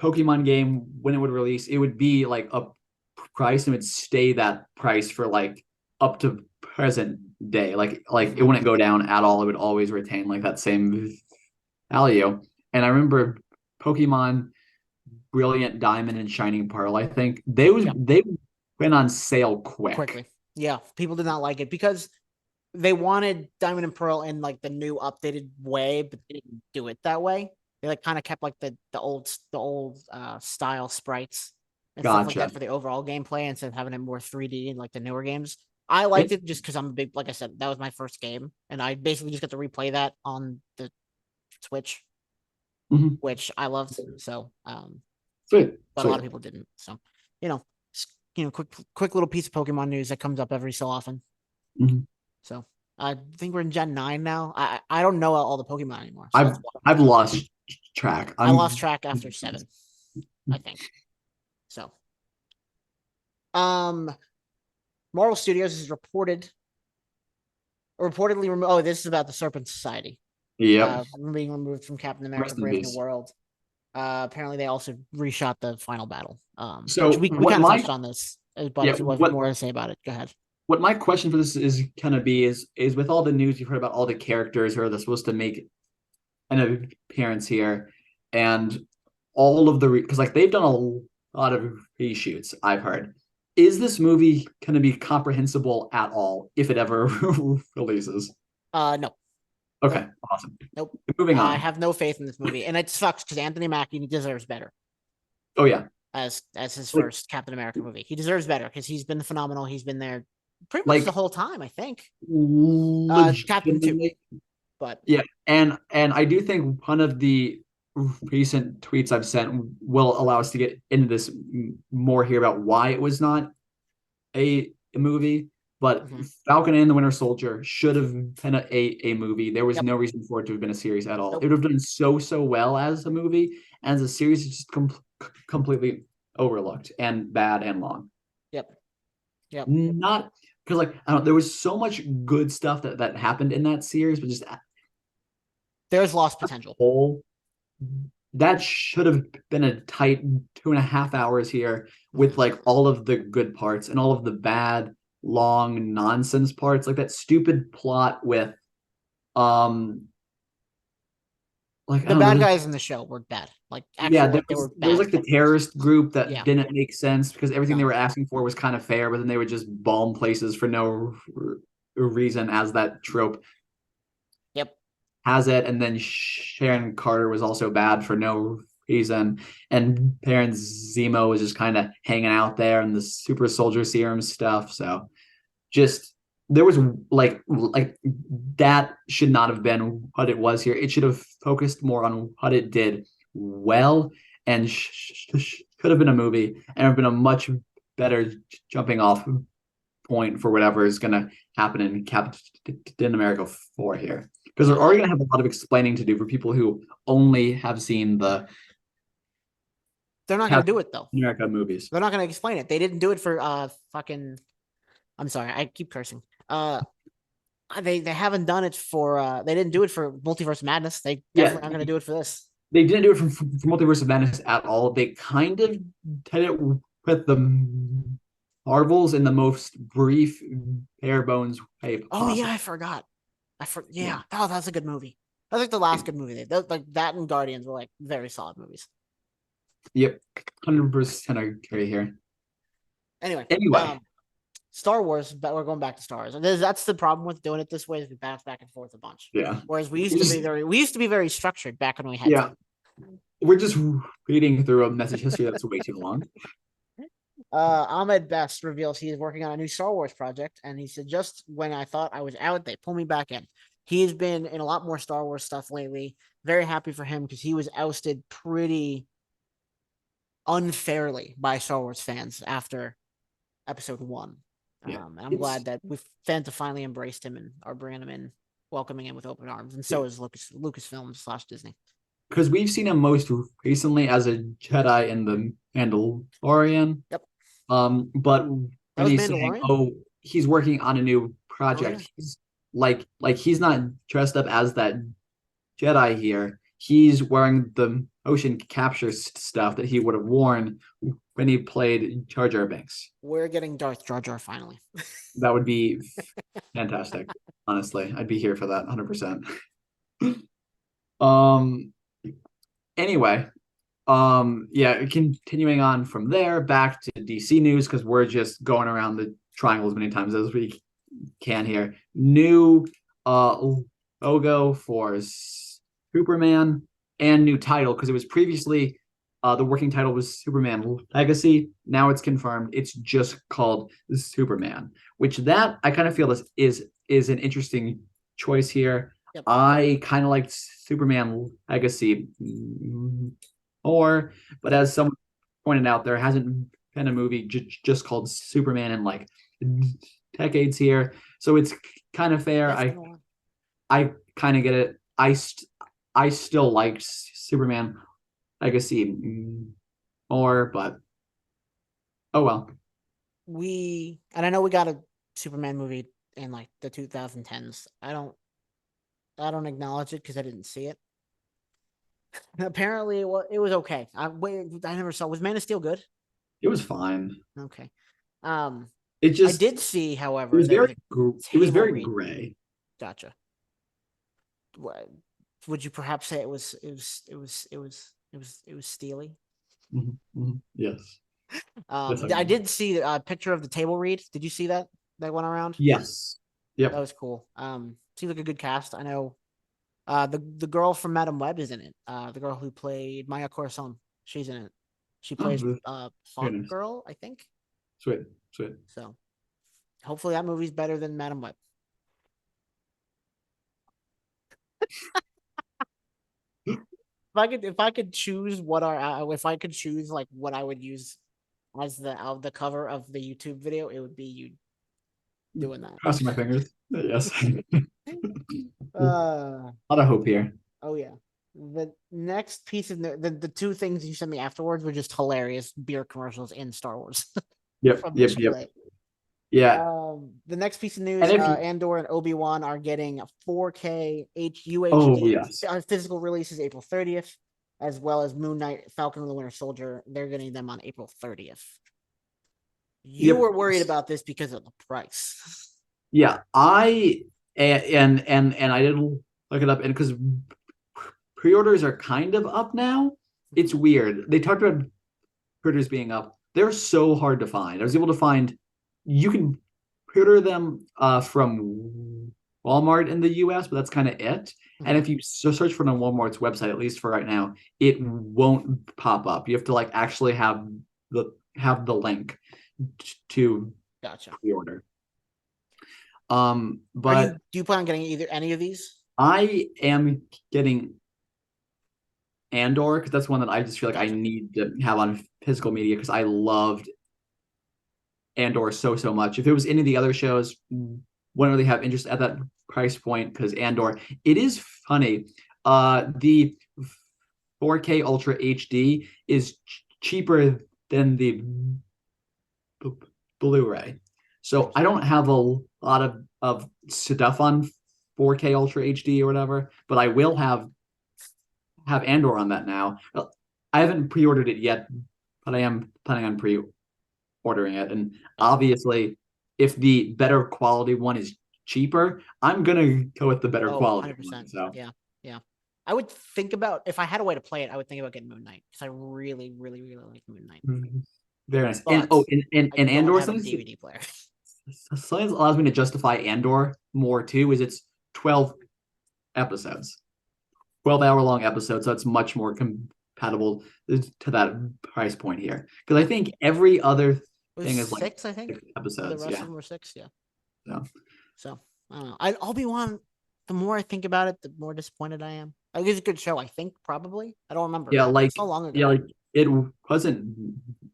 Pokemon game, when it would release, it would be like a price and it would stay that price for like up to present day. Like it wouldn't go down at all. It would always retain like that same value. And I remember Pokemon Brilliant Diamond and Shining Pearl, I think they went on sale quickly. Yeah, people did not like it because they wanted Diamond and Pearl in like the new updated way, but they didn't do it that way. They like kind of kept like the old style sprites and stuff like that for the overall gameplay instead of having it more 3D in like the newer games. I liked it just because I'm a big, like I said, that was my first game, and I basically just got to replay that on the Switch, which I loved. So, Sweet. But a lot of people didn't. So, quick little piece of Pokemon news that comes up every so often. So I think we're in Gen 9 now. I don't know all the Pokemon anymore. So I've lost track. I lost track after 7, I think. So, Marvel Studios is reportedly removed. Oh, this is about the Serpent Society. Yeah, being removed from Captain America: Brave New World. Apparently, they also reshot the final battle. So we kind of touched on this, but if you have more to say about it, go ahead. What my question for this is kind of be is with all the news you've heard about all the characters who are supposed to make an appearance here, and all of the because like they've done a lot of reshoots. I've heard. Is this movie going to be comprehensible at all if it ever releases? No. Okay, awesome. Nope. Moving on. I have no faith in this movie, and it sucks because Anthony Mackie deserves better. Oh yeah, as his first Captain America movie, he deserves better because he's been phenomenal. He's been there pretty much the whole time, I think. Captain 2, but yeah, and I do think one of the recent tweets I've sent will allow us to get into this more here about why it was not a movie. But Falcon and the Winter Soldier should have been a movie. There was no reason for it to have been a series at all. Nope. It would have done so well as a movie, and as a series, it's just completely overlooked and bad and long. Yep. Not because like I don't know, there was so much good stuff that happened in that series, but just there's lost potential. That should have been a tight 2.5 hours here with like all of the good parts and all of the bad long nonsense parts, like that stupid plot with like the bad guys in the show were bad. Like actually, there was like the terrorist group that didn't make sense because everything they were asking for was kind of fair, but then they would just bomb places for no reason, as that trope has it. And then Sharon Carter was also bad for no reason, and Baron Zemo was just kind of hanging out there and the super soldier serum stuff. So just there was like that should not have been what it was here. It should have focused more on what it did well, and could have been a movie and have been a much better jumping off point for whatever is going to happen in Captain America 4 here, because they're already going to have a lot of explaining to do for people who only have seen the they're not going to do it though. America movies. They're not going to explain it. They didn't do it for fucking I'm sorry, I keep cursing. They haven't done it for they didn't do it for Multiverse of Madness. They definitely aren't going to do it for this. They didn't do it for Multiverse of Madness at all. They kind of did it with the Marvels in the most brief, bare bones way possible. Oh yeah, I forgot. Yeah. Oh, that's a good movie. That's like the last good movie. Like that and Guardians were like very solid movies. Yep, 100% agree here. Anyway. Star Wars, but we're going back to Star Wars. That's the problem with doing it this way, is we bounce back and forth a bunch. Yeah. Whereas we used to be very structured back when we had to. We're just reading through a message history that's way too long. Ahmed Best reveals he is working on a new Star Wars project, and he said, just when I thought I was out, they pulled me back in. He's been in a lot more Star Wars stuff lately. Very happy for him because he was ousted pretty unfairly by Star Wars fans after Episode 1. I'm glad that fans have finally embraced him and are bringing him in, welcoming him with open arms, and so is Lucasfilm / Disney. Because we've seen him most recently as a Jedi in the Mandalorian. Yep. But when he's saying, he's working on a new project, he's like he's not dressed up as that Jedi here. he's wearing the motion capture stuff that he would have worn when he played Jar Jar Binks. We're getting Darth Jar Jar finally. That would be fantastic. Honestly, I'd be here for that 100%. Um. Anyway, yeah, continuing on from there back to DC news because we're just going around the triangle as many times as we can here. New logo for Superman and new title because it was previously the working title was Superman Legacy. Now it's confirmed it's just called Superman, which that I kind of feel is an interesting choice here. Yep. I kind of liked Superman Legacy more, but as someone pointed out, there hasn't been a movie just called Superman in like decades here, so it's kind of fair. I kind of get it. I still liked Superman Legacy more, but oh well. And I know we got a Superman movie in like the 2010s. I don't acknowledge it because I didn't see it. Apparently, it was okay. I never saw. Was Man of Steel good? It was fine. Okay. It just I did see, it however, was very table read. gray. Gotcha. Would you perhaps say it was steely? Yes. I did see a picture of the table read. Did you see that went around? Yes. Yep. That was cool. Seems like a good cast. I know the girl from Madam Web is in it. The girl who played Maya Corazon, she's in it. She plays Hawk nice. Girl, I think. Sweet. So hopefully that movie's better than Madam Web. If I could choose what I would use as the cover of the YouTube video, it would be you doing that. Crossing my fingers. Yes. A lot of hope here. Oh yeah. The next piece of the two things you sent me afterwards were just hilarious beer commercials in Star Wars. Yep. Yeah. The next piece of news: Andor and Obi-Wan are getting 4K UHD Oh, yes. Physical releases April 30th, as well as Moon Knight, Falcon and the Winter Soldier. They're getting them on April 30th. You were worried about this because of the price. Yeah, I and I didn't look it up, and because pre-orders are kind of up now. It's weird. They talked about pre-orders being up. They're so hard to find. I was able to find you can pre-order them from Walmart in the US, but that's kind of it. And if you search for it on Walmart's website, at least for right now, it won't pop up. You have to like actually have the link to pre-order. But do you plan on getting any of these? I am getting Andor because that's one that I just feel like I need to have on physical media because I loved Andor so much. If it was any of the other shows, wouldn't really have interest at that price point because Andor. It is funny. The 4K Ultra HD is cheaper than the Blu-ray. So I don't have a lot of stuff on 4K Ultra HD or whatever, but I will have Andor on that now. I haven't pre-ordered it yet, but I am planning on pre-ordering it. And obviously, if the better quality one is cheaper, I'm gonna go with the better quality 100%. one. So yeah. I would think about if I had a way to play it, I would think about getting Moon Knight because I really like Moon Knight. Very nice. But and Andor DVD player. Something that allows me to justify Andor more too is it's 12 episodes, 12-hour-long episodes. So it's much more compatible to that price point here. Because I think every other thing is like 6, I think. 6 episodes. The rest of them were 6, yeah. So I don't know. Obi-Wan, the more I think about it, the more disappointed I am. I think it's a good show, I think, probably. I don't remember. Yeah, like so long ago. Yeah, like it wasn't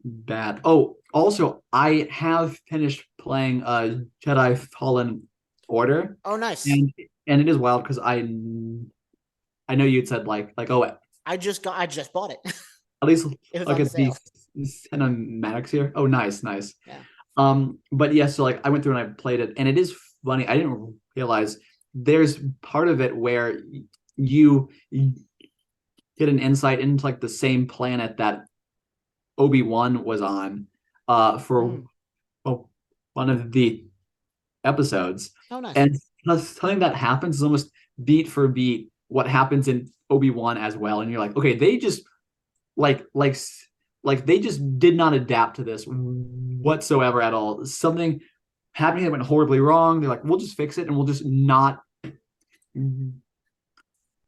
bad. Oh, also, I have finished playing Jedi Fallen Order. Oh, nice. And it is wild because I know you'd said like I just bought it. At least look at these cinematics here. Oh, nice. Yeah. But yeah, so like I went through and I played it, and it is funny. I didn't realize there's part of it where you get an insight into like the same planet that Obi-Wan was on for one of the episodes. Oh, nice. And something that happens is almost beat for beat what happens in Obi-Wan as well. And you're like, okay, they just like they just did not adapt to this whatsoever at all. Something happening that went horribly wrong. They're like, we'll just fix it and we'll just not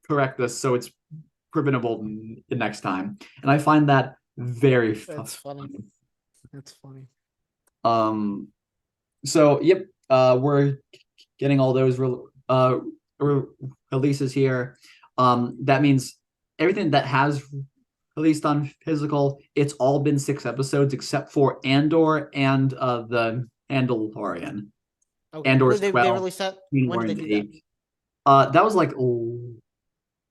correct this so it's preventable the next time. And I find that very That's funny. That's funny. So yep, we're getting all those releases here. That means everything that has released on physical, it's all been 6 episodes except for Andor and the Mandalorian. Okay. Andor's They 12, released that? When did they do that? 8. That was like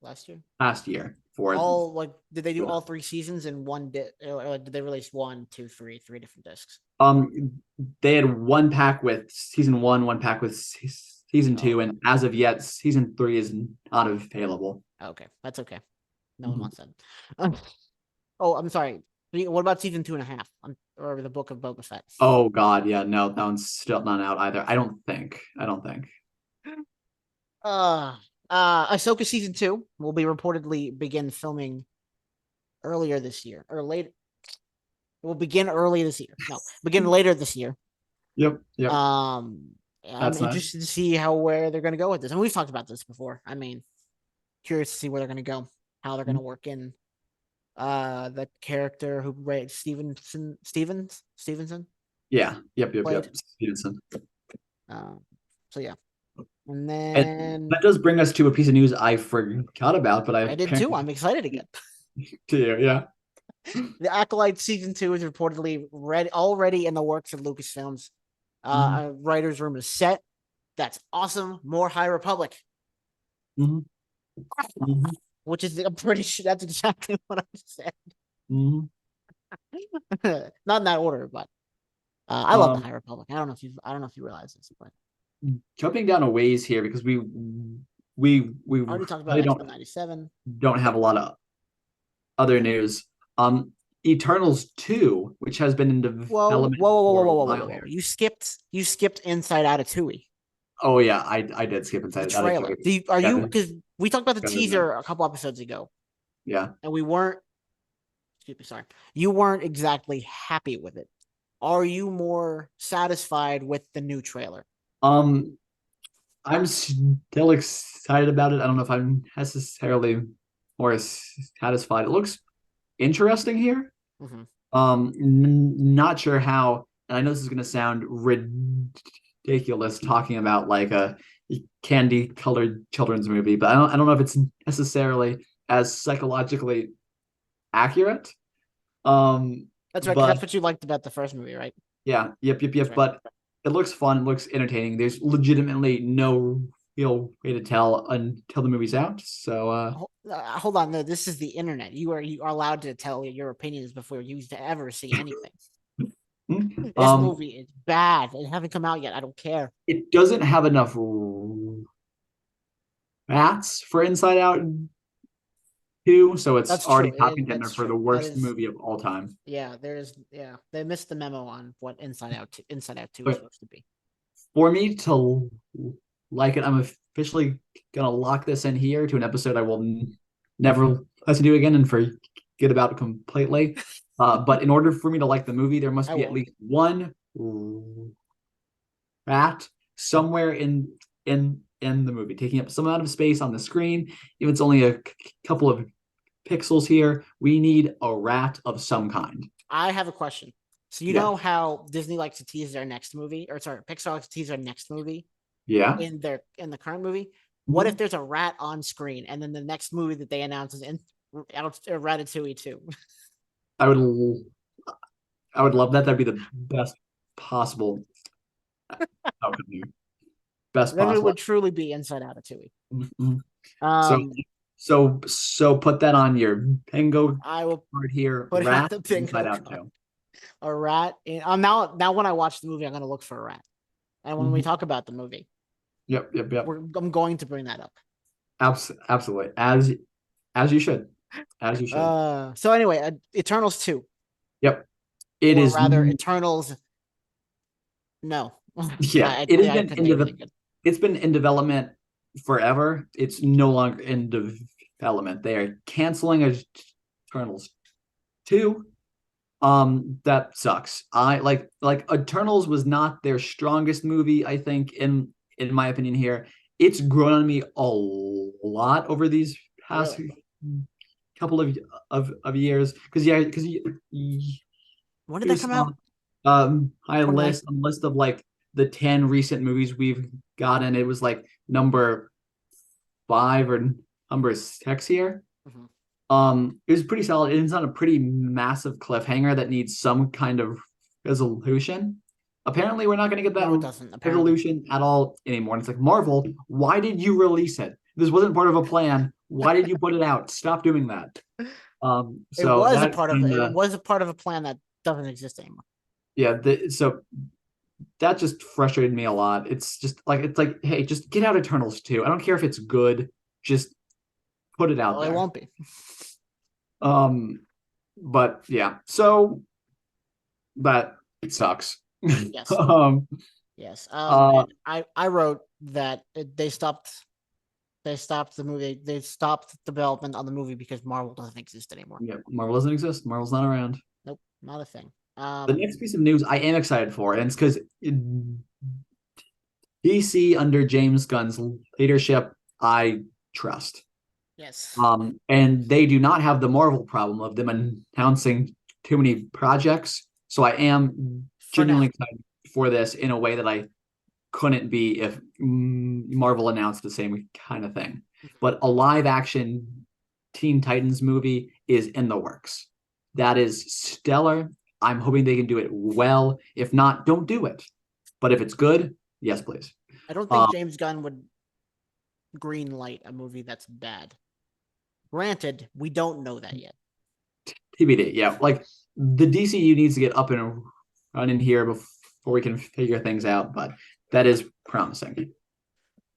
Last year? last year for All like did they do all 3 seasons in one or did they release 1, 2, 3 different discs? They had one pack with season 1, one pack with season 2, and as of yet, season 3 is not available. Okay, that's okay. No one wants that. Oh, I'm sorry. What about season 2.5? Or the Book of Boba Fett? Oh God, yeah, no, that one's still not out either. I don't think. Ahsoka season 2 will be reportedly begin filming earlier this year or later. It will begin early this year. No, begin later this year. Yep. I'm interested to see where they're going to go with this, and we've talked about this before. I mean, curious to see where they're going to go, how they're going to work in the character who Stevenson. Yeah. Yep. Played. Stevenson. So yeah. And then And that does bring us to a piece of news I forgot about, but I did too. I'm excited again. To you, yeah. The Acolyte season 2 is reportedly already in the works at Lucasfilms. A writer's room is set. That's awesome. More High Republic. Which is, I'm pretty sure that's exactly what I said. Not in that order, but I love the High Republic. I don't know if you realize this, but jumping down a ways here because we already talked about really X-Men 97. Don't have a lot of other news. Eternals 2, which has been in development. Whoa. You skipped Inside Out of Tui. Oh yeah, I did skip Inside Out of Tui. Because we talked about the teaser a couple episodes ago. Yeah. And we weren't you weren't exactly happy with it. Are you more satisfied with the new trailer? I'm still excited about it. I don't know if I'm necessarily more satisfied. It looks interesting here. Not sure how, and I know this is going to sound ridiculous talking about like a candy colored children's movie, but I don't know if it's necessarily as psychologically accurate. That's right. That's what you liked about the first movie, right? Yeah. Yep. Right. But it looks fun. It looks entertaining. There's legitimately no real way to tell until the movie's out. So hold on. No, this is the internet. You are allowed to tell your opinions before you ever see anything. This movie is bad. It hasn't come out yet. I don't care. It doesn't have enough rats for Inside Out 2, so it's that's already true. top contender for the worst movie of all time. Yeah, they missed the memo on what Inside Out 2 is supposed to be. For me to like it, I'm officially gonna lock this in here to an episode I will never listen to again and forget about completely. But in order for me to like the movie, there must be at least one rat somewhere in the movie, taking up some amount of space on the screen. If it's only a couple of pixels here, we need a rat of some kind. I have a question. So you know how Disney likes to tease their next movie, Pixar likes to tease their next movie? Yeah. In the current movie, what if there's a rat on screen and then the next movie that they announce is Ratatouille 2? I would love that. That'd be the best possible outcome here. Best then possible. It would truly be Inside Out of Tui. So put that on your bingo I will card here. Put Rat the bingo Inside Out card. 2. A rat. Now when I watch the movie, I'm going to look for a rat. And when we talk about the movie, yep. I'm going to bring that up. Absolutely, as you should. as you should. So anyway, Eternals 2, Yep. It or is. rather Eternals. No, Yeah, it has I been couldn't think of anything good. it's been in development forever. It's no longer in development. They are canceling Eternals 2. That sucks. I like Eternals was not their strongest movie, I think, in my opinion here. It's grown on me a lot over these past Really? couple of years. Because When did you that come saw out? high 29. list of like the 10 recent movies we've gotten. It was like number 5 or number 6 here. Mhm. It was pretty solid. It's on a pretty massive cliffhanger that needs some kind of resolution. Apparently, we're not going to get that No, it doesn't. Apparently, resolution at all anymore. And it's like, Marvel, why did you release it? This wasn't part of a plan. Why did you put it out? Stop doing that. So that kind it of was a part of a plan that doesn't exist anymore. yeah. So that just frustrated me a lot. It's like, hey, just get out Eternals 2. I don't care if it's good. Just put it out Well, it there. won't be. Um, but yeah, so that it sucks. Yes. um, Yes. uh, And I wrote that they stopped the movie. They stopped development on the movie because Marvel doesn't exist anymore. yeah, Marvel doesn't exist. Marvel's not around. Nope, not a thing. The next piece of news I am excited for, and it's because DC under James Gunn's leadership, I trust. Yes. And they do not have the Marvel problem of them announcing too many projects. So I am For now. genuinely excited for this in a way that I couldn't be if Marvel announced the same kind of thing. But a live action Teen Titans movie is in the works. That is stellar. I'm hoping they can do it well. If not, don't do it. But if it's good, yes, please. I don't think James Gunn would green light a movie that's bad. Granted, we don't know that yet. TBD. Yeah, like the DCU needs to get up and running here before we can figure things out. But that is promising.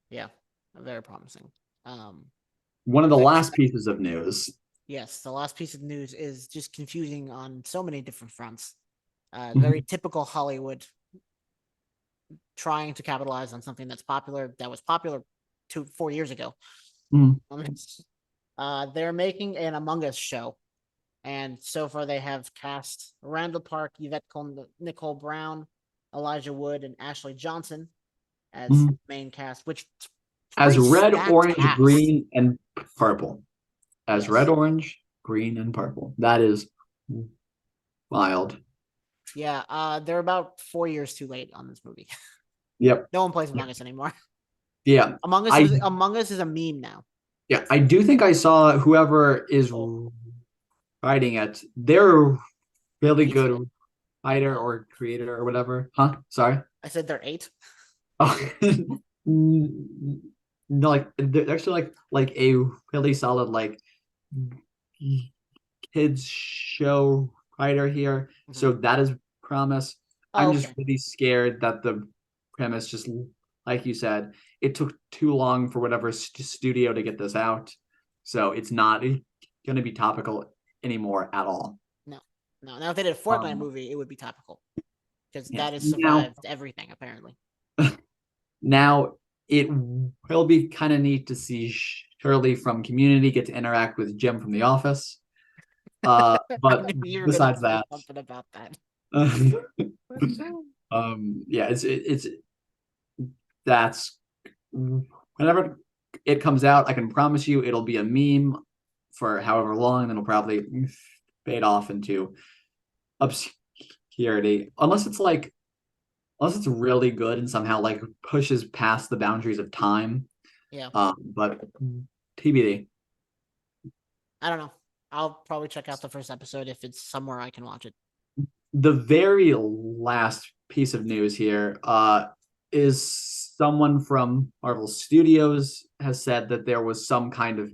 Yeah, very promising. One of the last pieces of news. Yes, the last piece of news is just confusing on so many different fronts. Very typical Hollywood trying to capitalize on something that was popular 4 years ago. Mhm. They're making an Among Us show, and so far they have cast Randall Park, Nicole Brown, Elijah Wood, and Ashley Johnson as main cast, which As red, orange, cast. green, and purple. As Yes. red, orange, green, and purple. That is wild. Yeah, they're about 4 years too late on this movie. Yep. No one plays Among Us anymore. Yeah. Among Us is a meme now. Yeah. I do think I saw whoever is writing it. They're a really good writer or creator or whatever. Huh? Sorry. I said they're 8. Oh. No, like they're actually like a really solid like kids show writer here. So that is promise. I'm just really scared that the premise just like you said, it took too long for whatever studio to get this out. So it's not going to be topical anymore at all. No. Now if they did a Fortnite movie, it would be topical because that has Now, survived everything apparently. now it will be kind of neat to see Shirley from Community get to interact with Jim from The Office. But besides that, something about that. Yeah, it's that's whenever it comes out, I can promise you it'll be a meme for however long, and it'll probably fade off into obscurity, unless it's really good and somehow like pushes past the boundaries of time. Yeah. But TBD. I don't know. I'll probably check out the first episode if it's somewhere I can watch it. The very last piece of news here is someone from Marvel Studios has said that there was some kind of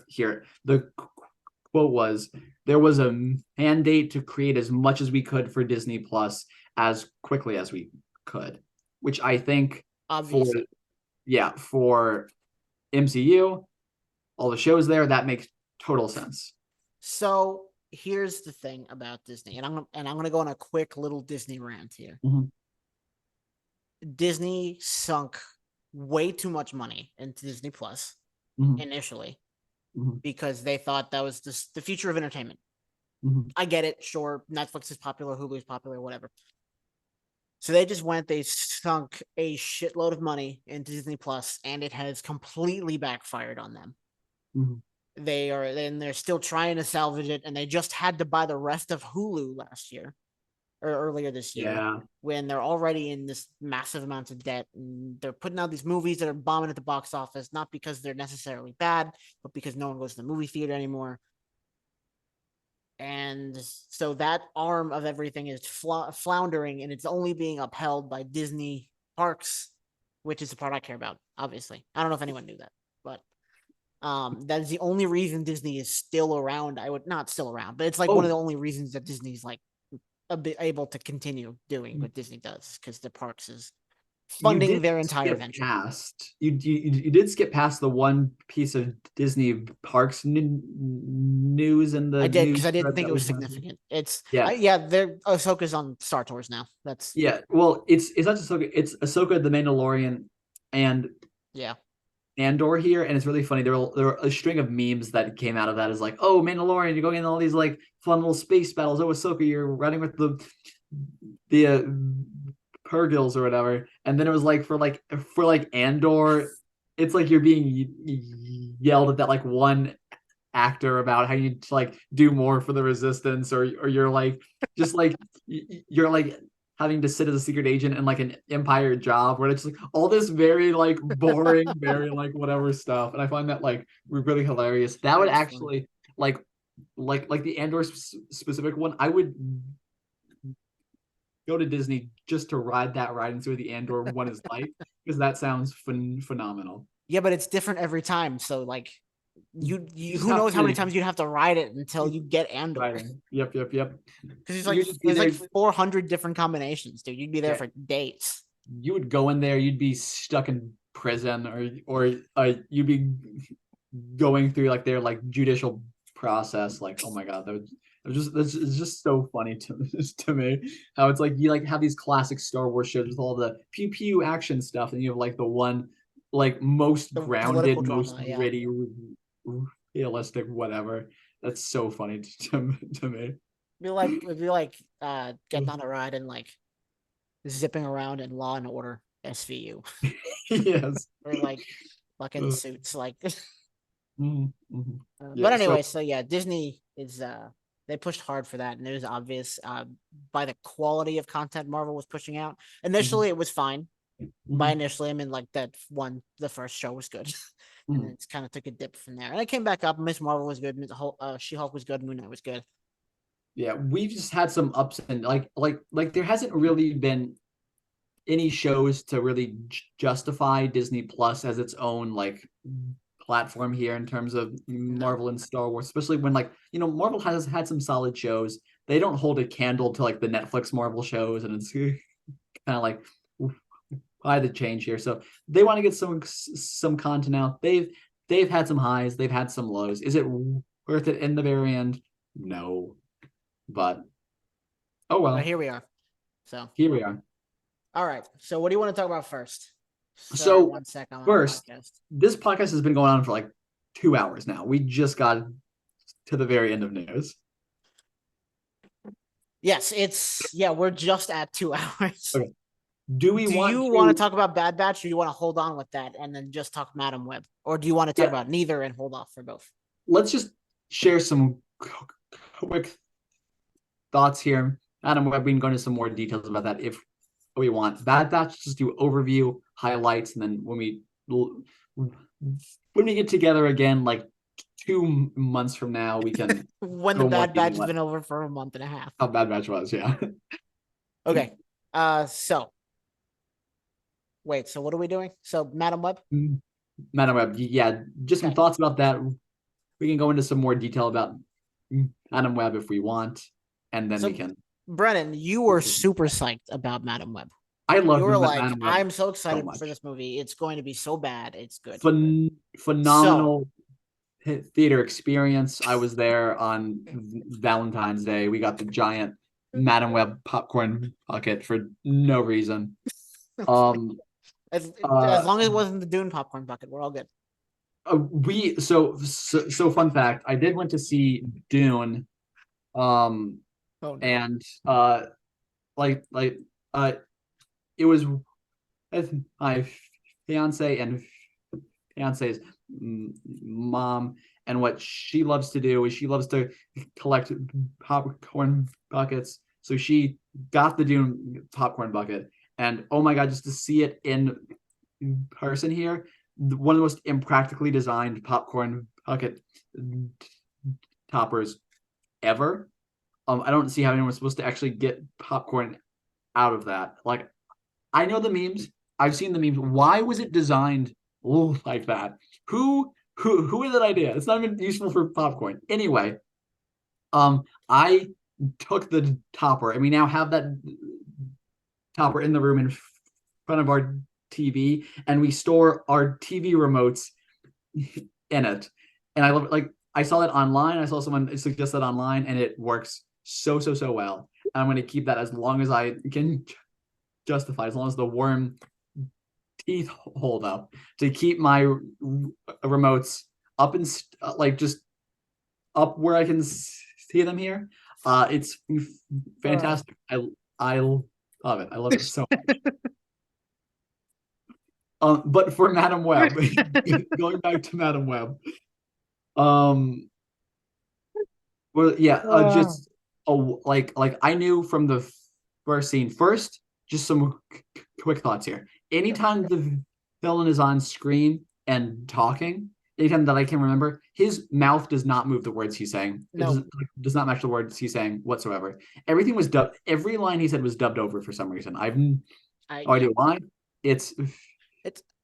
here. The quote was there was a mandate to create as much as we could for Disney Plus as quickly as we could, which I think for MCU, all the shows there, that makes total sense. So here's the thing about Disney, and I'm gonna go on a quick little Disney rant here. Mhm. Disney sunk way too much money into Disney Plus Mhm. initially Mhm. because they thought that was the future of entertainment. Mhm. I get it, sure, Netflix is popular, Hulu is popular, whatever. So they just they sunk a shitload of money into Disney Plus, and it has completely backfired on them. Mhm. They're still trying to salvage it, and they just had to buy the rest of Hulu last year or earlier this year Yeah. when they're already in this massive amounts of debt, and they're putting out these movies that are bombing at the box office, not because they're necessarily bad, but because no one goes to the movie theater anymore. And so that arm of everything is floundering, and it's only being upheld by Disney Parks, which is the part I care about. Obviously, I don't know if anyone knew that, but that is the only reason Disney is still around. I would not still around, but it's like one of the only reasons that Disney's like a bit able to continue doing what Disney does, because the parks is You funding did their entire skip venture. past you did skip past the one piece of Disney parks news in the I did because news I didn't thread think that it we was had. significant. It's Yeah. yeah, they're Ahsoka's on Star Tours now. That's Yeah. Well, it's not just Ahsoka, it's Ahsoka, the Mandalorian, and yeah. Andor here, and it's really funny. There were a string of memes that came out of that, is like, oh, Mandalorian, you're going in all these like fun little space battles. Oh, Ahsoka, you're running with the Purgils or whatever. And then it was like for Andor, it's like you're being yelled at that like one actor about how you need to like do more for the resistance, or you're like just like you're like having to sit as a secret agent in like an Empire job where it's like all this very like boring, very like whatever stuff. And I find that like really hilarious. That would actually like the Andor specific one. I would go to Disney just to ride that ride and see what the Andor one is like, because that sounds phenomenal. Yeah, but it's different every time. So like you who knows how many times you'd have to ride it until you get Andor. Riding. Yep. Because it's like there's like 400 different combinations, dude. You'd be there for days. You would go in there, you'd be stuck in prison, or you'd be going through like their like judicial process. Like, oh my god, it's just so funny to me how it's like you like have these classic Star Wars shows with all the pew pew action stuff, and you have like the one like most grounded, most gritty, realistic, whatever. That's so funny to me. It'd be like getting on a ride and like zipping around in Law and Order SVU. Yes. Or like fucking suits like Mm-hmm. But anyway, so yeah, Disney is they pushed hard for that, and it was obvious by the quality of content Marvel was pushing out. Initially it was fine. By initially I mean like the first show was good. And then it kind of took a dip from there. And it came back up. Miss Marvel was good, She-Hulk was good, Moon Knight was good. Yeah, we've just had some ups and like there hasn't really been any shows to really justify Disney Plus as its own like platform here in terms of Marvel and Star Wars, especially when like Marvel has had some solid shows. They don't hold a candle to like the Netflix Marvel shows, and it's kind of like why the change here. So they want to get some content out. They've had some highs, they've had some lows. Is it worth it in the very end? No. But oh well. But here we are. So here we are. All right. So what do you want to talk about first? So 1 second. First, this podcast has been going on for like 2 hours now. We just got to the very end of news. Yes, we're just at 2 hours. Okay. Do you want to talk about Bad Batch, or do you want to hold on with that and then just talk Madam Web? Or do you want to talk about neither and hold off for both? Let's just share some quick thoughts here. Madam Web, we can go into some more details about that if we want. Bad Batch, just do overview, highlights, and then when we get together again, like 2 months from now, we can when the Bad Batch has been over for a month and a half. How Bad Batch was, yeah. Okay. So wait, so what are we doing? So Madam Web? Madam Web, yeah, just some thoughts about that. We can go into some more detail about Madam Web if we want, and then we can. Brennan, you were super psyched about Madam Web. I love. You were like, I'm so excited for this movie. It's going to be so bad. It's good. Phenomenal theater experience. I was there on Valentine's Day. We got the giant Madam Web popcorn bucket for no reason. Um, As long as it wasn't the Dune popcorn bucket, we're all good. So fun fact, I did went to see Dune, Oh no. and like it was with my fiance and fiance's mom, and what she loves to do is she loves to collect popcorn buckets. So she got the Dune popcorn bucket, and oh my god, just to see it in person here, one of the most impractically designed popcorn bucket toppers ever. I don't see how anyone's supposed to actually get popcorn out of that. Like, I know the memes. I've seen the memes. Why was it designed like that? Who had that idea? It's not even useful for popcorn. Anyway, I took the topper, and we now have that topper in the room in front of our TV, and we store our TV remotes in it. And I love it. Like, I saw that online. I saw someone suggest that online, and it works so well. I'm going to keep that as long as I can justify, as long as the worm teeth hold up, to keep my remotes up and like just up where I can see them here. It's fantastic. I love it. I love it so much. But for Madam Web, going back to Madam Web, well, yeah, just like I knew from the first scene. First, just some quick thoughts here. Anytime the villain is on screen and talking, anytime that I can remember, his mouth does not move the words he's saying. No. It does not match the words he's saying whatsoever. Everything was dubbed. Every line he said was dubbed over for some reason. I've no idea why. It's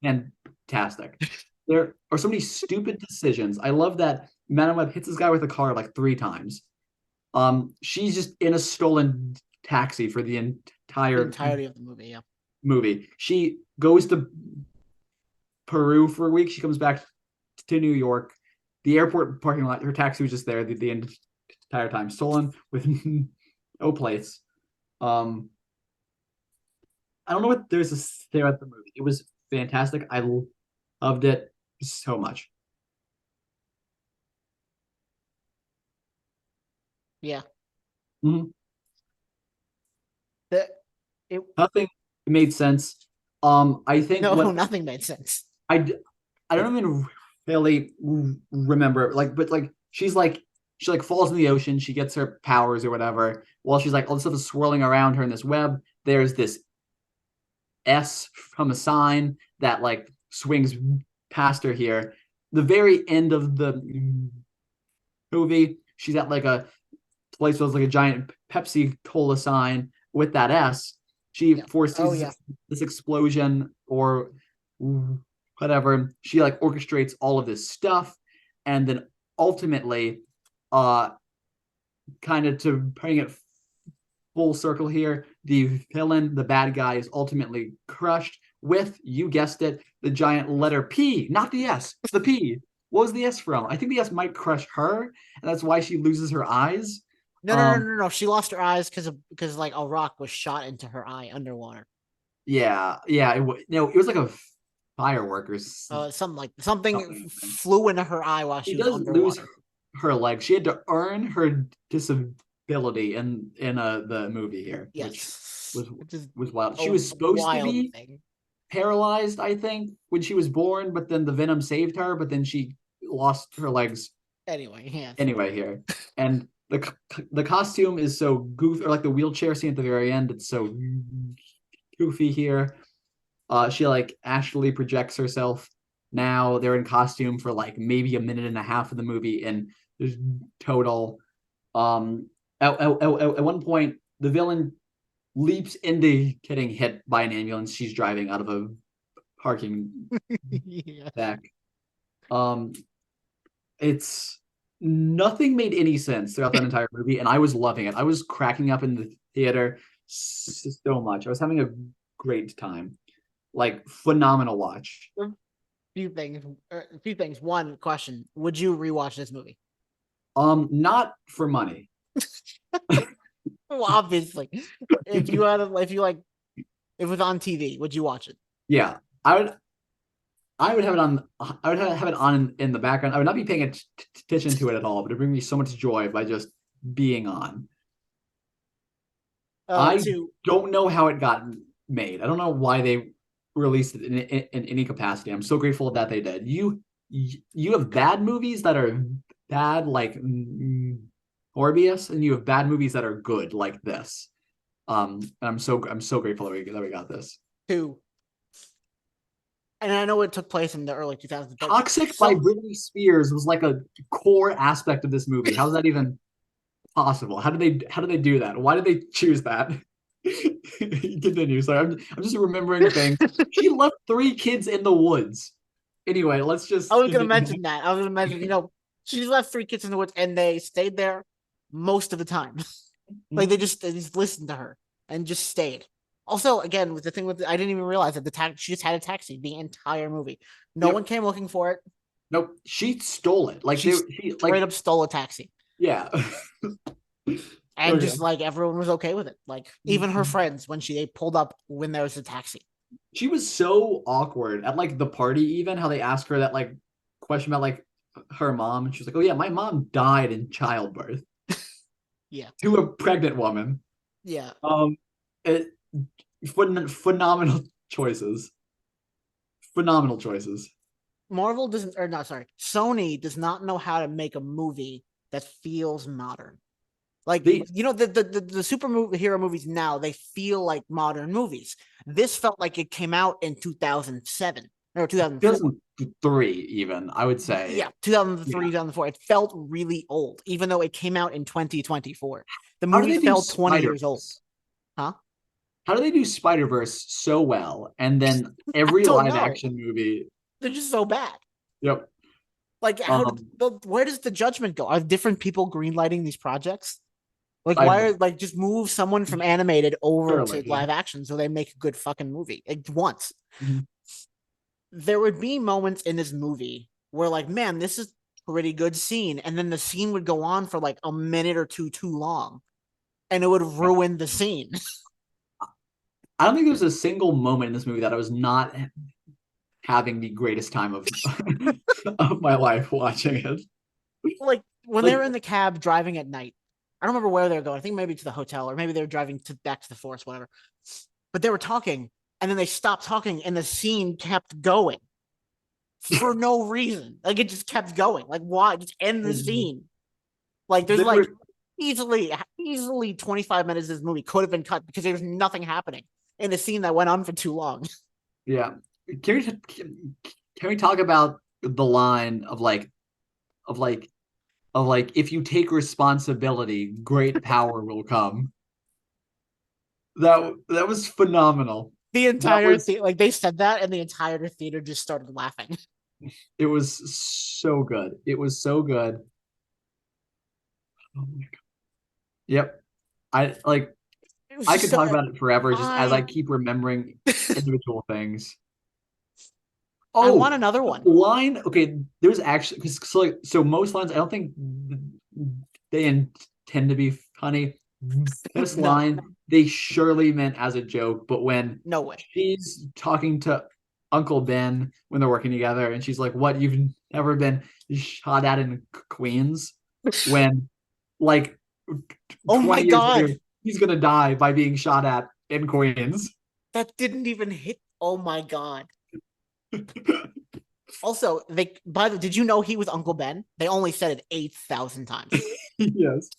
fantastic. There are so many stupid decisions. I love that Madam Web hits this guy with a car like 3 times. She's just in a stolen taxi for the entirety of the movie. Yeah. Movie. She goes to Peru for a week. She comes back to New York. The airport parking lot, her taxi was just there the entire time, stolen with no plates. I don't know what there's to say about the movie. It was fantastic. I loved it so much. Yeah. Mm-hmm. It Nothing made sense. I think nothing made sense. I don't even really remember, but she falls in the ocean, she gets her powers or whatever, while she's like all this stuff is swirling around her in this web. There's this S from a sign that like swings past her here. The very end of the movie, she's at like a place with like a giant Pepsi Cola sign with that S. She foresees this explosion or whatever. She like orchestrates all of this stuff, and then ultimately, kind of to bring it full circle here, the villain, the bad guy, is ultimately crushed with, you guessed it, the giant letter P, not the S, it's the P. What was the S from? I think the S might crush her, and that's why she loses her eyes. No. She lost her eyes because like a rock was shot into her eye underwater. Yeah. It was like a firework or something flew into her eye while she was underwater. Lose her leg. She had to earn her disability in the movie here, yes, which was wild. She was supposed to be paralyzed, I think, when she was born, but then the venom saved her. But then she lost her legs. Anyway here, and the costume is so goofy, or like the wheelchair scene at the very end. It's so goofy here. She like astrally projects herself. Now they're in costume for like maybe a minute and a half of the movie in total. At one point, the villain leaps into getting hit by an ambulance she's driving out of a parking deck. It's nothing made any sense throughout that entire movie, and I was loving it. I was cracking up in the theater so much. I was having a great time. Like, phenomenal watch. A few things. One question: would you rewatch this movie? Not for money. Well, obviously, if you had, if you like, if it was on TV, would you watch it? Yeah, I would have it on. I would have it on in the background. I would not be paying attention to it at all, but it brings me so much joy by just being on. I Two. don't know how it got made. I don't know why they released it in any capacity. I'm so grateful that they did. You have bad movies that are bad, like Morbius, and you have bad movies that are good, like this. And I'm so grateful that we got this. Two. And I know it took place in the early 2000s. But Toxic by Britney Spears was like a core aspect of this movie. How is that even possible? How did they do that? Why did they choose that? Continue. Sorry, I'm just remembering things. She left 3 kids in the woods. Anyway, let's just. I was going to mention that. I was going to mention, she left 3 kids in the woods, and they stayed there most of the time. Like they just listened to her and just stayed. Also, again, with the thing with I didn't even realize that she just had a taxi the entire movie. No one came looking for it. Nope, she stole it. Like she straight up stole a taxi. Yeah. And just like everyone was okay with it. Like even her friends when they pulled up when there was a taxi. She was so awkward at like the party, even how they asked her that like question about like her mom, and she was like, "Oh yeah, my mom died in childbirth." Yeah. To a pregnant woman. Yeah. Phenomenal choices. Phenomenal choices. Sony does not know how to make a movie that feels modern. Like the superhero movies now, they feel like modern movies. This felt like it came out in 2007 or 2003, even I would say. Yeah, 2003, 2004. It felt really old, even though it came out in 2024. The movie felt 20 years old. Huh? How do they do Spider-Verse so well, and then every live action movie they're just so bad? Yep. Like, where does the judgment go? Are different people greenlighting these projects? Like, why are like just move someone from animated over to live action so they make a good fucking movie once? Mm-hmm. There would be moments in this movie where, like, man, this is a pretty good scene, and then the scene would go on for like a minute or two too long, and it would ruin the scene. I don't think there's a single moment in this movie that I was not having the greatest time of of my life watching it. Like when they were in the cab driving at night. I don't remember where they were going. I think maybe to the hotel, or maybe they were driving back to the forest, whatever. But they were talking, and then they stopped talking, and the scene kept going for no reason. Like it just kept going. Like why? Just end the scene. Like there's like easily 25 minutes of this movie could have been cut because there's nothing happening in a scene that went on for too long. Yeah. Can we talk about the line of if you take responsibility, great power will come. That was phenomenal. The entire they said that, and the entire theater just started laughing. It was so good. It was so good. Oh my god. Yep. I could talk about it forever just as I keep remembering individual things. Oh, I want another one. Line. Okay, there's actually so most lines I don't think they intend to be funny. This line they surely meant as a joke, but when no way she's talking to Uncle Ben when they're working together, and she's like, "What? You've never been shot at in Queens?" When like, oh my god, later, he's gonna die by being shot at in Queens. That didn't even hit. Oh my god. Also, did you know he was Uncle Ben? They only said it 8,000 times. Yes.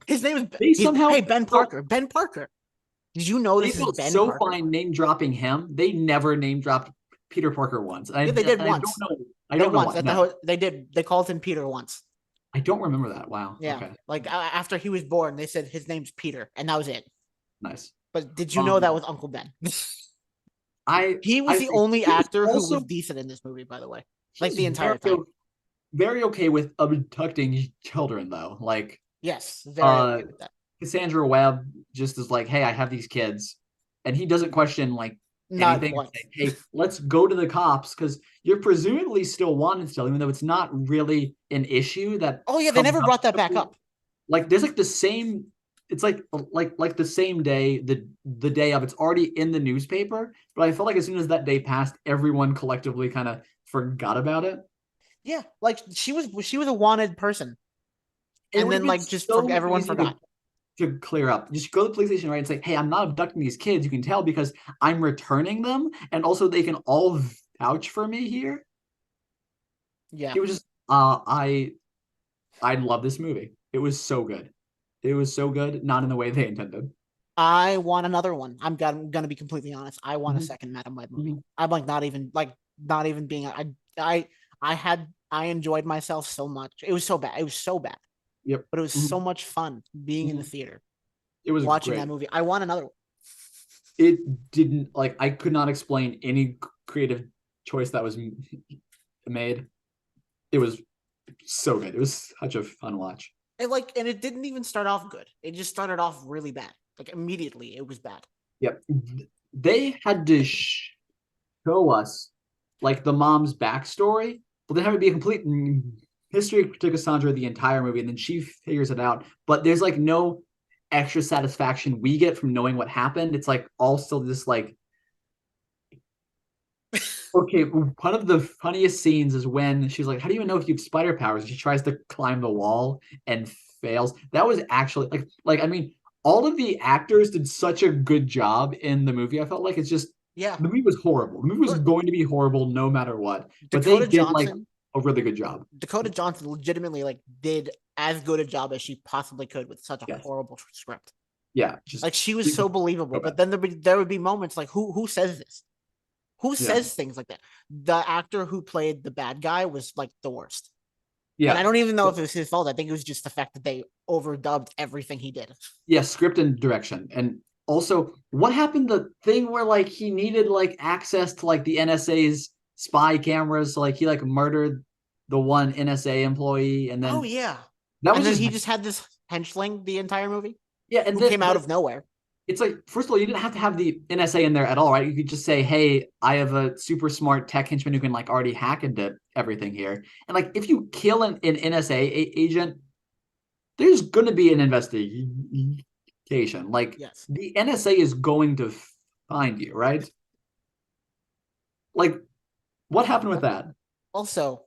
His name is Ben Parker. Ben Parker. Did you know this is Ben so Parker? Fine name dropping him. They never name dropped Peter Parker once. They did once. I don't know. They did. They called him Peter once. I don't remember that. Wow. Yeah. Okay. Like after he was born, they said his name's Peter, and that was it. Nice. But did you know that was Uncle Ben? He was the only actor who was decent in this movie, by the way. Like the entire time. Very okay with abducting children, though. Like yes, very okay with that. Cassandra Webb just is like, hey, I have these kids, and he doesn't question like Not anything. once. Say, hey, let's go to the cops because you're presumably still wanted still, even though it's not really an issue that Oh yeah, they comes never up. brought that back up. Like there's like the same. It's like the same day, the day of. It's already in the newspaper, but I felt like as soon as that day passed, everyone collectively kind of forgot about it. Yeah, like she was a wanted person, It and would have then been like just so everyone easy forgot. to clear up. Just go to the police station, right, and say, "Hey, I'm not abducting these kids. You can tell because I'm returning them, and also they can all vouch for me here." Yeah, It was just, I love this movie. It was so good. It was so good, not in the way they intended. I want another one. I'm gonna be completely honest. I want a Mhm, second Madam Web movie. mhm, I'm not even being. I enjoyed myself so much. It was so bad. It was so bad, Yep. but it was Mhm, so much fun being in the mhm. theater It was watching that great. movie. I want another one. It didn't like I could not explain any creative choice that was made. It was so good. It was such a fun watch. And it didn't even start off good. It just started off really bad. Like immediately, it was bad. Yep. They had to show us like the mom's backstory, but they have it be a complete mystery to Cassandra the entire movie, and then she figures it out. But there's like no extra satisfaction we get from knowing what happened. It's like all still just like okay. One of the funniest scenes is when she's like, "How do you even know if you have spider powers?" And she tries to climb the wall and fails. That was actually like I mean, all of the actors did such a good job in the movie. I felt like it's just Yeah, the movie was horrible. The movie was look, going to be horrible no matter what, but they Dakota did like Johnson. a really good job. Dakota Johnson legitimately like did as good a job as she possibly could with such a Yes, horrible script. yeah, just Like she was so believable, so but bad. then there would be moments like who says this? Who Yeah, says things like that? The actor who played the bad guy was like the worst. And I yeah, don't even know if it was his fault. I think it was just the fact that they overdubbed everything he did. yeah. Script and direction, and also what happened? The thing where like he needed like access to like the NSA's spy cameras, so like he like murdered the one NSA employee, and Oh then yeah. that And was then just he just had this henchling the entire movie yeah, and who then came out but of nowhere. it's like first of all, you didn't have to have the NSA in there at all, right? You could just say, "Hey, I have a super smart tech henchman who can like already hack into everything here." And like, if you kill an NSA agent, there's going to be an investigation. Like, Yes. the NSA is going to find you, right? Like, what happened with that? Also,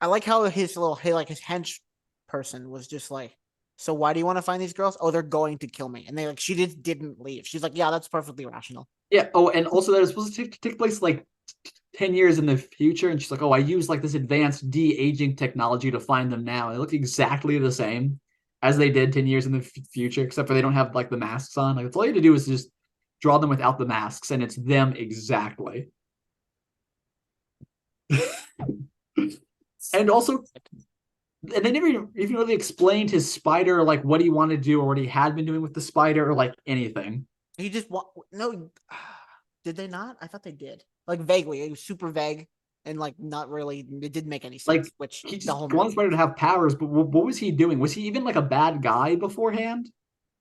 I like how his hench person was just like, so why do you want to find these girls? Oh, they're going to kill me. And they like she didn't leave. She's like, yeah, that's perfectly rational. Yeah. Oh, and also that is supposed to take place like 10 years in the future. And she's like, oh, I use like this advanced de-aging technology to find them now. And they look exactly the same as they did 10 years in the future, except for they don't have like the masks on. Like, it's all you have to do is just draw them without the masks, and it's them exactly. And also, and they never even really explained his spider, like what he wanted to do or what he had been doing with the spider or like anything. He just no. Did they not? I thought they did. Like vaguely, it was super vague and like not really. It didn't make any Like sense. Which he the just whole wants movie. spider to have powers, but what was he doing? Was he even like a bad guy beforehand?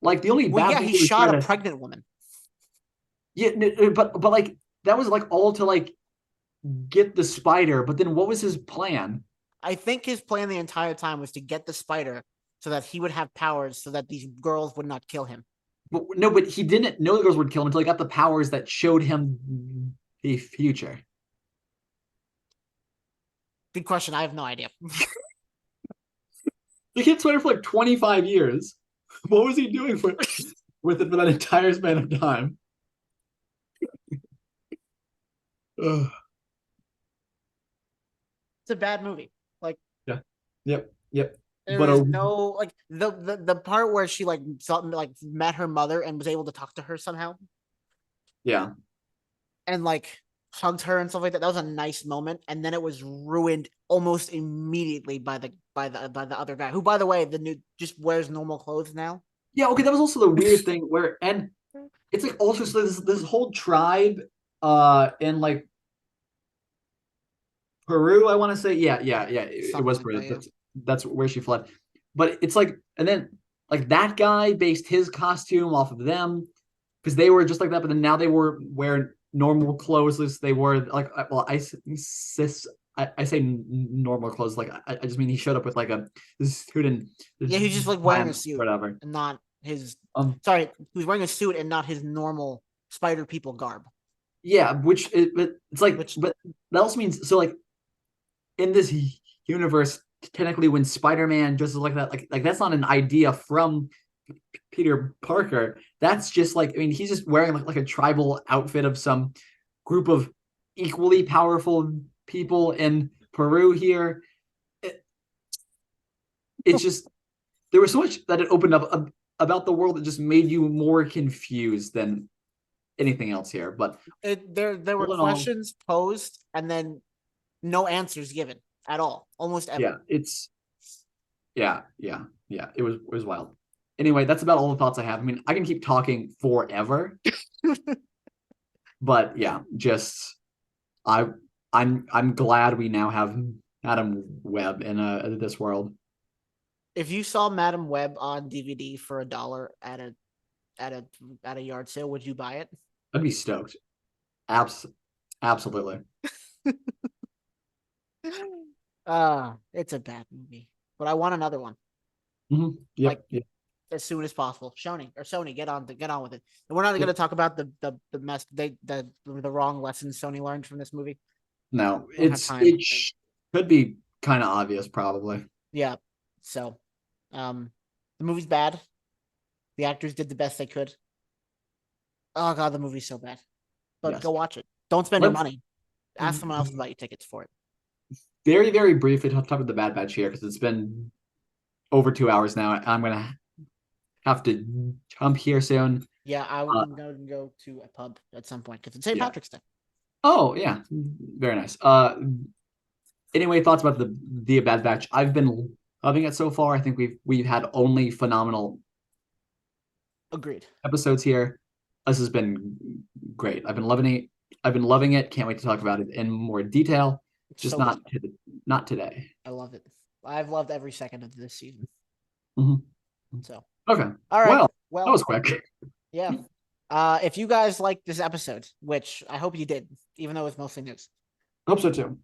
Like the only Well, bad yeah, thing he he was shot trying a to pregnant woman. yeah, but like that was like all to like get the spider. But then what was his plan? I think his plan the entire time was to get the spider so that he would have powers, so that these girls would not kill him. But no, but he didn't know the girls would kill him until he got the powers that showed him the future. Good question. I have no idea. The kid sweater for like 25 years. What was he doing with it for that entire span of time? Ugh. It's a bad movie. Like Yeah. Yep. Yep. there But is no like the part where she like something like met her mother and was able to talk to her somehow yeah. and like hugged her and stuff like that. That was a nice moment, and then it was ruined almost immediately by the other guy, who, by the way, the new just wears normal clothes now. Yeah, okay, that was also the weird thing where and it's like also so this whole tribe in like Peru, I want to say. Yeah, yeah, yeah. It Something was like Peru. that. Yeah. That's where she fled. But it's like and then like that guy based his costume off of them. because they were just like that, but then now they were wearing normal clothes. They wore like, well, I say normal clothes, like I just mean he showed up with like a student. Yeah, he's just like wearing a tie, suit, whatever. and not his. Um, Sorry, he was wearing a suit and not his normal spider people garb. yeah, but it's like, but that also means so like in this universe, technically, when Spider-Man dresses like that, like that's not an idea from Peter Parker. That's just like, I mean, he's just wearing like a tribal outfit of some group of equally powerful people in Peru here. It's just there was so much that it opened up about the world that just made you more confused than anything else here. But there were questions posed and then no answers given at all, almost ever. Yeah, it was wild. Anyway, that's about all the thoughts I have. I mean, I can keep talking forever, but yeah, just I'm glad we now have Madam Web in this world. If you saw Madam Web on DVD for $1 at a yard sale, would you buy it? I'd be stoked. Absolutely. It's a bad movie, but I want another one. Mm-hmm. Yep. As soon as possible. Sony, get on with it. And we're not going to talk about the mess the wrong lessons Sony learned from this movie. No, it could be kind of obvious, probably. Yeah. So, the movie's bad. The actors did the best they could. Oh god, the movie's so bad. But go watch it. Don't spend your money. Ask someone else to buy you tickets for it. Very, very briefly talk about the Bad Batch here because it's been over 2 hours now. I'm gonna have to jump here soon. Yeah, I would go to a pub at some point because it's St. Patrick's Day. Oh yeah, very nice. Anyway, thoughts about the Bad Batch? I've been loving it so far. I think we've had only phenomenal agreed episodes here. This has been great. I've been loving it. Can't wait to talk about it in more detail. Just so not today. I love it. I've loved every second of this season. Mm-hmm. So okay. All right. Well, that was quick. Yeah. If you guys liked this episode, which I hope you did, even though it's mostly news. I hope so too.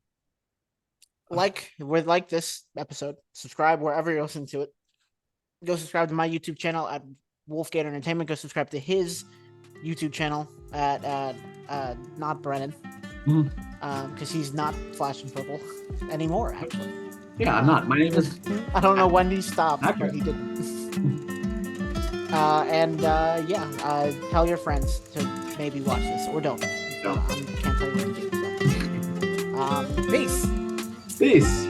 Like this episode, subscribe wherever you're listening to it. Go subscribe to my YouTube channel at Wolfgate Entertainment. Go subscribe to his YouTube channel at not Brennan. Because he's not Flash and Purple anymore, actually. Yeah, I'm not. My name is. I don't know when he stopped, but he didn't. Tell your friends to maybe watch this or don't. No. I can't tell you what to do. So. Peace. Peace.